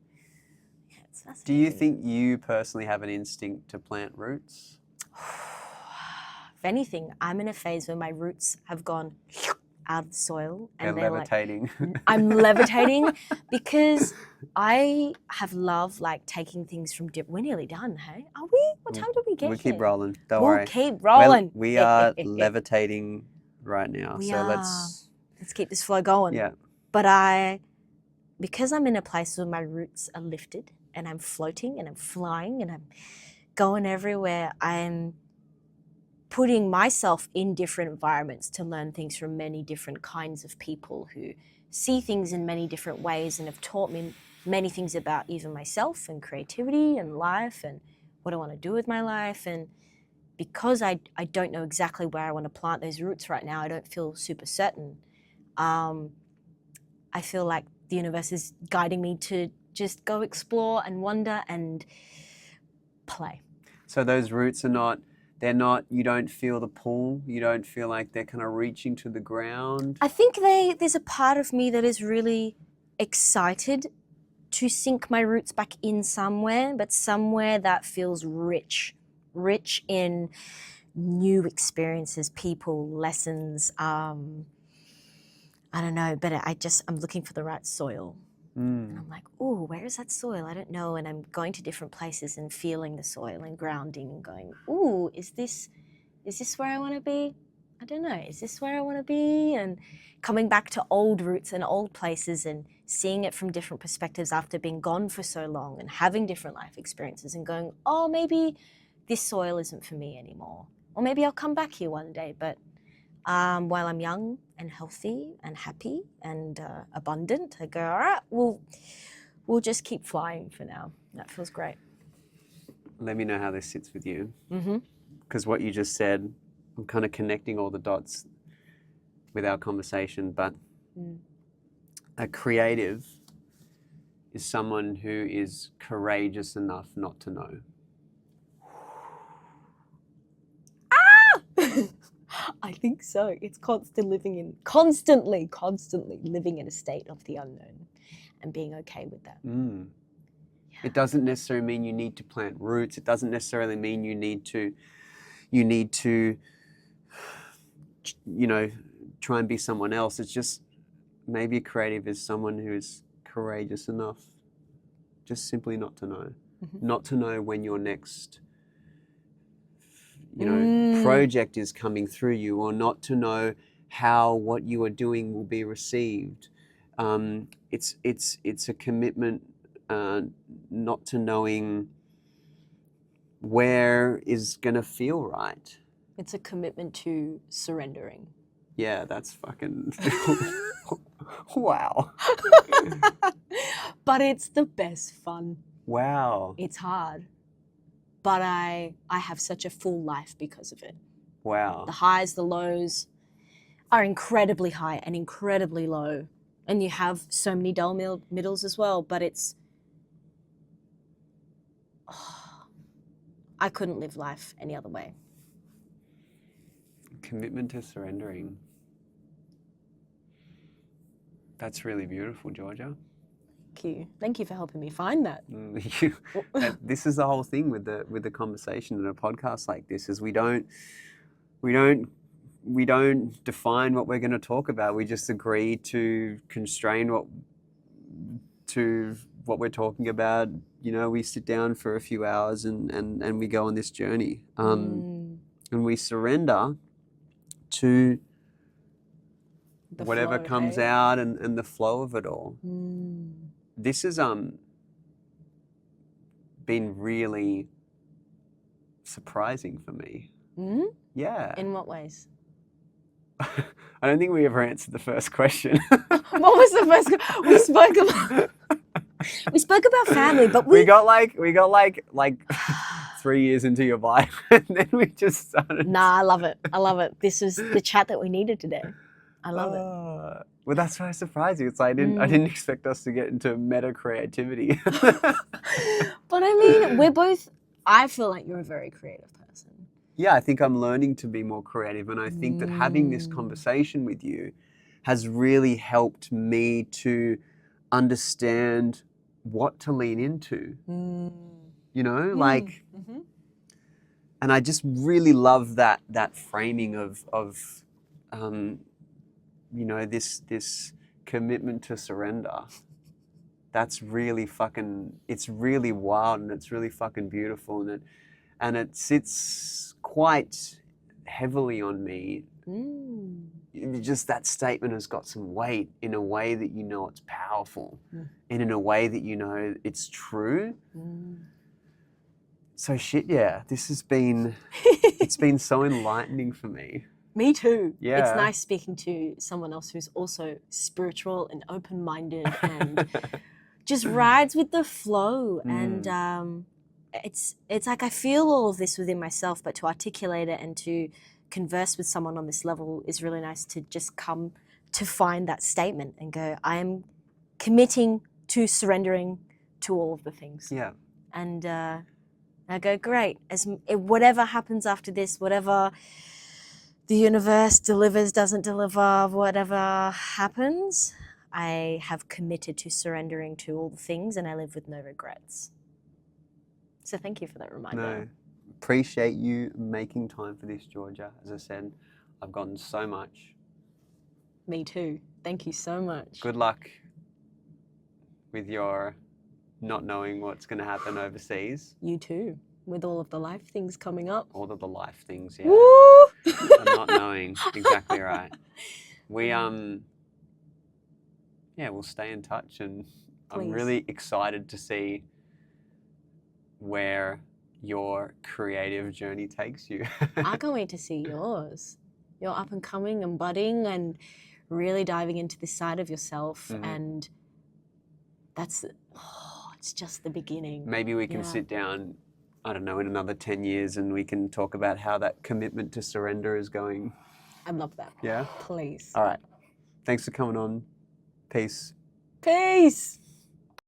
do you think you personally have an instinct to plant roots? If anything, I'm in a phase where my roots have gone out of the soil. They're And they're levitating. like, I'm levitating because I have loved like taking things from we're nearly done, hey? Are we? What time did we get We'll here? keep rolling. Don't We'll worry. keep rolling. We are levitating right now. We so are. Let's keep this flow going. Yeah. But because I'm in a place where my roots are lifted and I'm floating and I'm flying and I'm going everywhere, I'm putting myself in different environments to learn things from many different kinds of people who see things in many different ways and have taught me many things about even myself and creativity and life and what I want to do with my life. And because I don't know exactly where I want to plant those roots right now, I don't feel super certain. I feel like the universe is guiding me to just go explore and wonder and play. So those roots are not, you don't feel the pull, you don't feel like they're kind of reaching to the ground? I think there's a part of me that is really excited to sink my roots back in somewhere, but somewhere that feels rich in new experiences, people, lessons. I don't know, but I'm looking for the right soil. And I'm like, oh, where is that soil? I don't know. And I'm going to different places and feeling the soil and grounding and going, ooh, is this where I want to be? I don't know. Is this where I want to be? And coming back to old roots and old places and seeing it from different perspectives after being gone for so long and having different life experiences and going, oh, maybe this soil isn't for me anymore. Or maybe I'll come back here one day. But while I'm young and healthy and happy and abundant, I go, all right, we'll just keep flying for now. That feels great. Let me know how this sits with you. Mm-hmm. Because what you just said, I'm kind of connecting all the dots with our conversation, but a creative is someone who is courageous enough not to know. I think so. It's constantly living in a state of the unknown and being okay with that. Yeah. It doesn't necessarily mean you need to plant roots. It doesn't necessarily mean you need to, try and be someone else. It's just maybe a creative is someone who's courageous enough just simply not to know. Mm-hmm. Not to know when your next project is coming through you, or not to know how what you are doing will be received. It's a commitment not to knowing where is going to feel right. It's a commitment to surrendering. Yeah, that's fucking wow. But it's the best fun. Wow. It's hard. But I have such a full life because of it. Wow. The highs, the lows are incredibly high and incredibly low. And you have so many dull middles as well, but I couldn't live life any other way. Commitment to surrendering. That's really beautiful, Georgia. Thank you for helping me find that. This is the whole thing with the conversation in a podcast like this, is we don't define what we're going to talk about. We just agree to constrain what we're talking about. We sit down for a few hours and we go on this journey. And we surrender to whatever comes out and the flow of it all. This has been really surprising for me. Yeah. In what ways? I don't think we ever answered the first question. What was the first? We spoke about family, but we got like 3 years into your bio, and then we just started. Nah, I love it. This is the chat that we needed today. I love it. Well, that's why I surprised you. It's like I didn't expect us to get into meta creativity. But I mean, I feel like you're a very creative person. Yeah, I think I'm learning to be more creative, and I think that having this conversation with you has really helped me to understand what to lean into. And I just really love that framing of you know, this commitment to surrender, that's really fucking, it's really wild and it's really fucking beautiful, and it sits quite heavily on me. Just that statement has got some weight in a way that you know it's powerful, and in a way that you know it's true. So shit, yeah, this has been, it's been so enlightening for me. Me too. Yeah. It's nice speaking to someone else who's also spiritual and open-minded and just rides with the flow. And it's like I feel all of this within myself, but to articulate it and to converse with someone on this level is really nice, to just come to find that statement and go, I am committing to surrendering to all of the things. Yeah. And I go, great. Whatever happens after this, whatever the universe delivers, doesn't deliver, whatever happens, I have committed to surrendering to all the things, and I live with no regrets. So thank you for that reminder. No, appreciate you making time for this, Georgia. As I said, I've gotten so much. Me too. Thank you so much. Good luck with your not knowing what's going to happen overseas. You too, with all of the life things coming up. All of the life things, yeah. Woo! And not knowing, exactly right. We yeah, we'll stay in touch, and I'm really excited to see where your creative journey takes you. I can't wait to see yours. You're up and coming and budding and really diving into this side of yourself, and that's, it's just the beginning. Maybe we can sit down, I don't know, in another 10 years, and we can talk about how that commitment to surrender is going. I'd love that. Yeah? Please. All right. Thanks for coming on. Peace. Peace.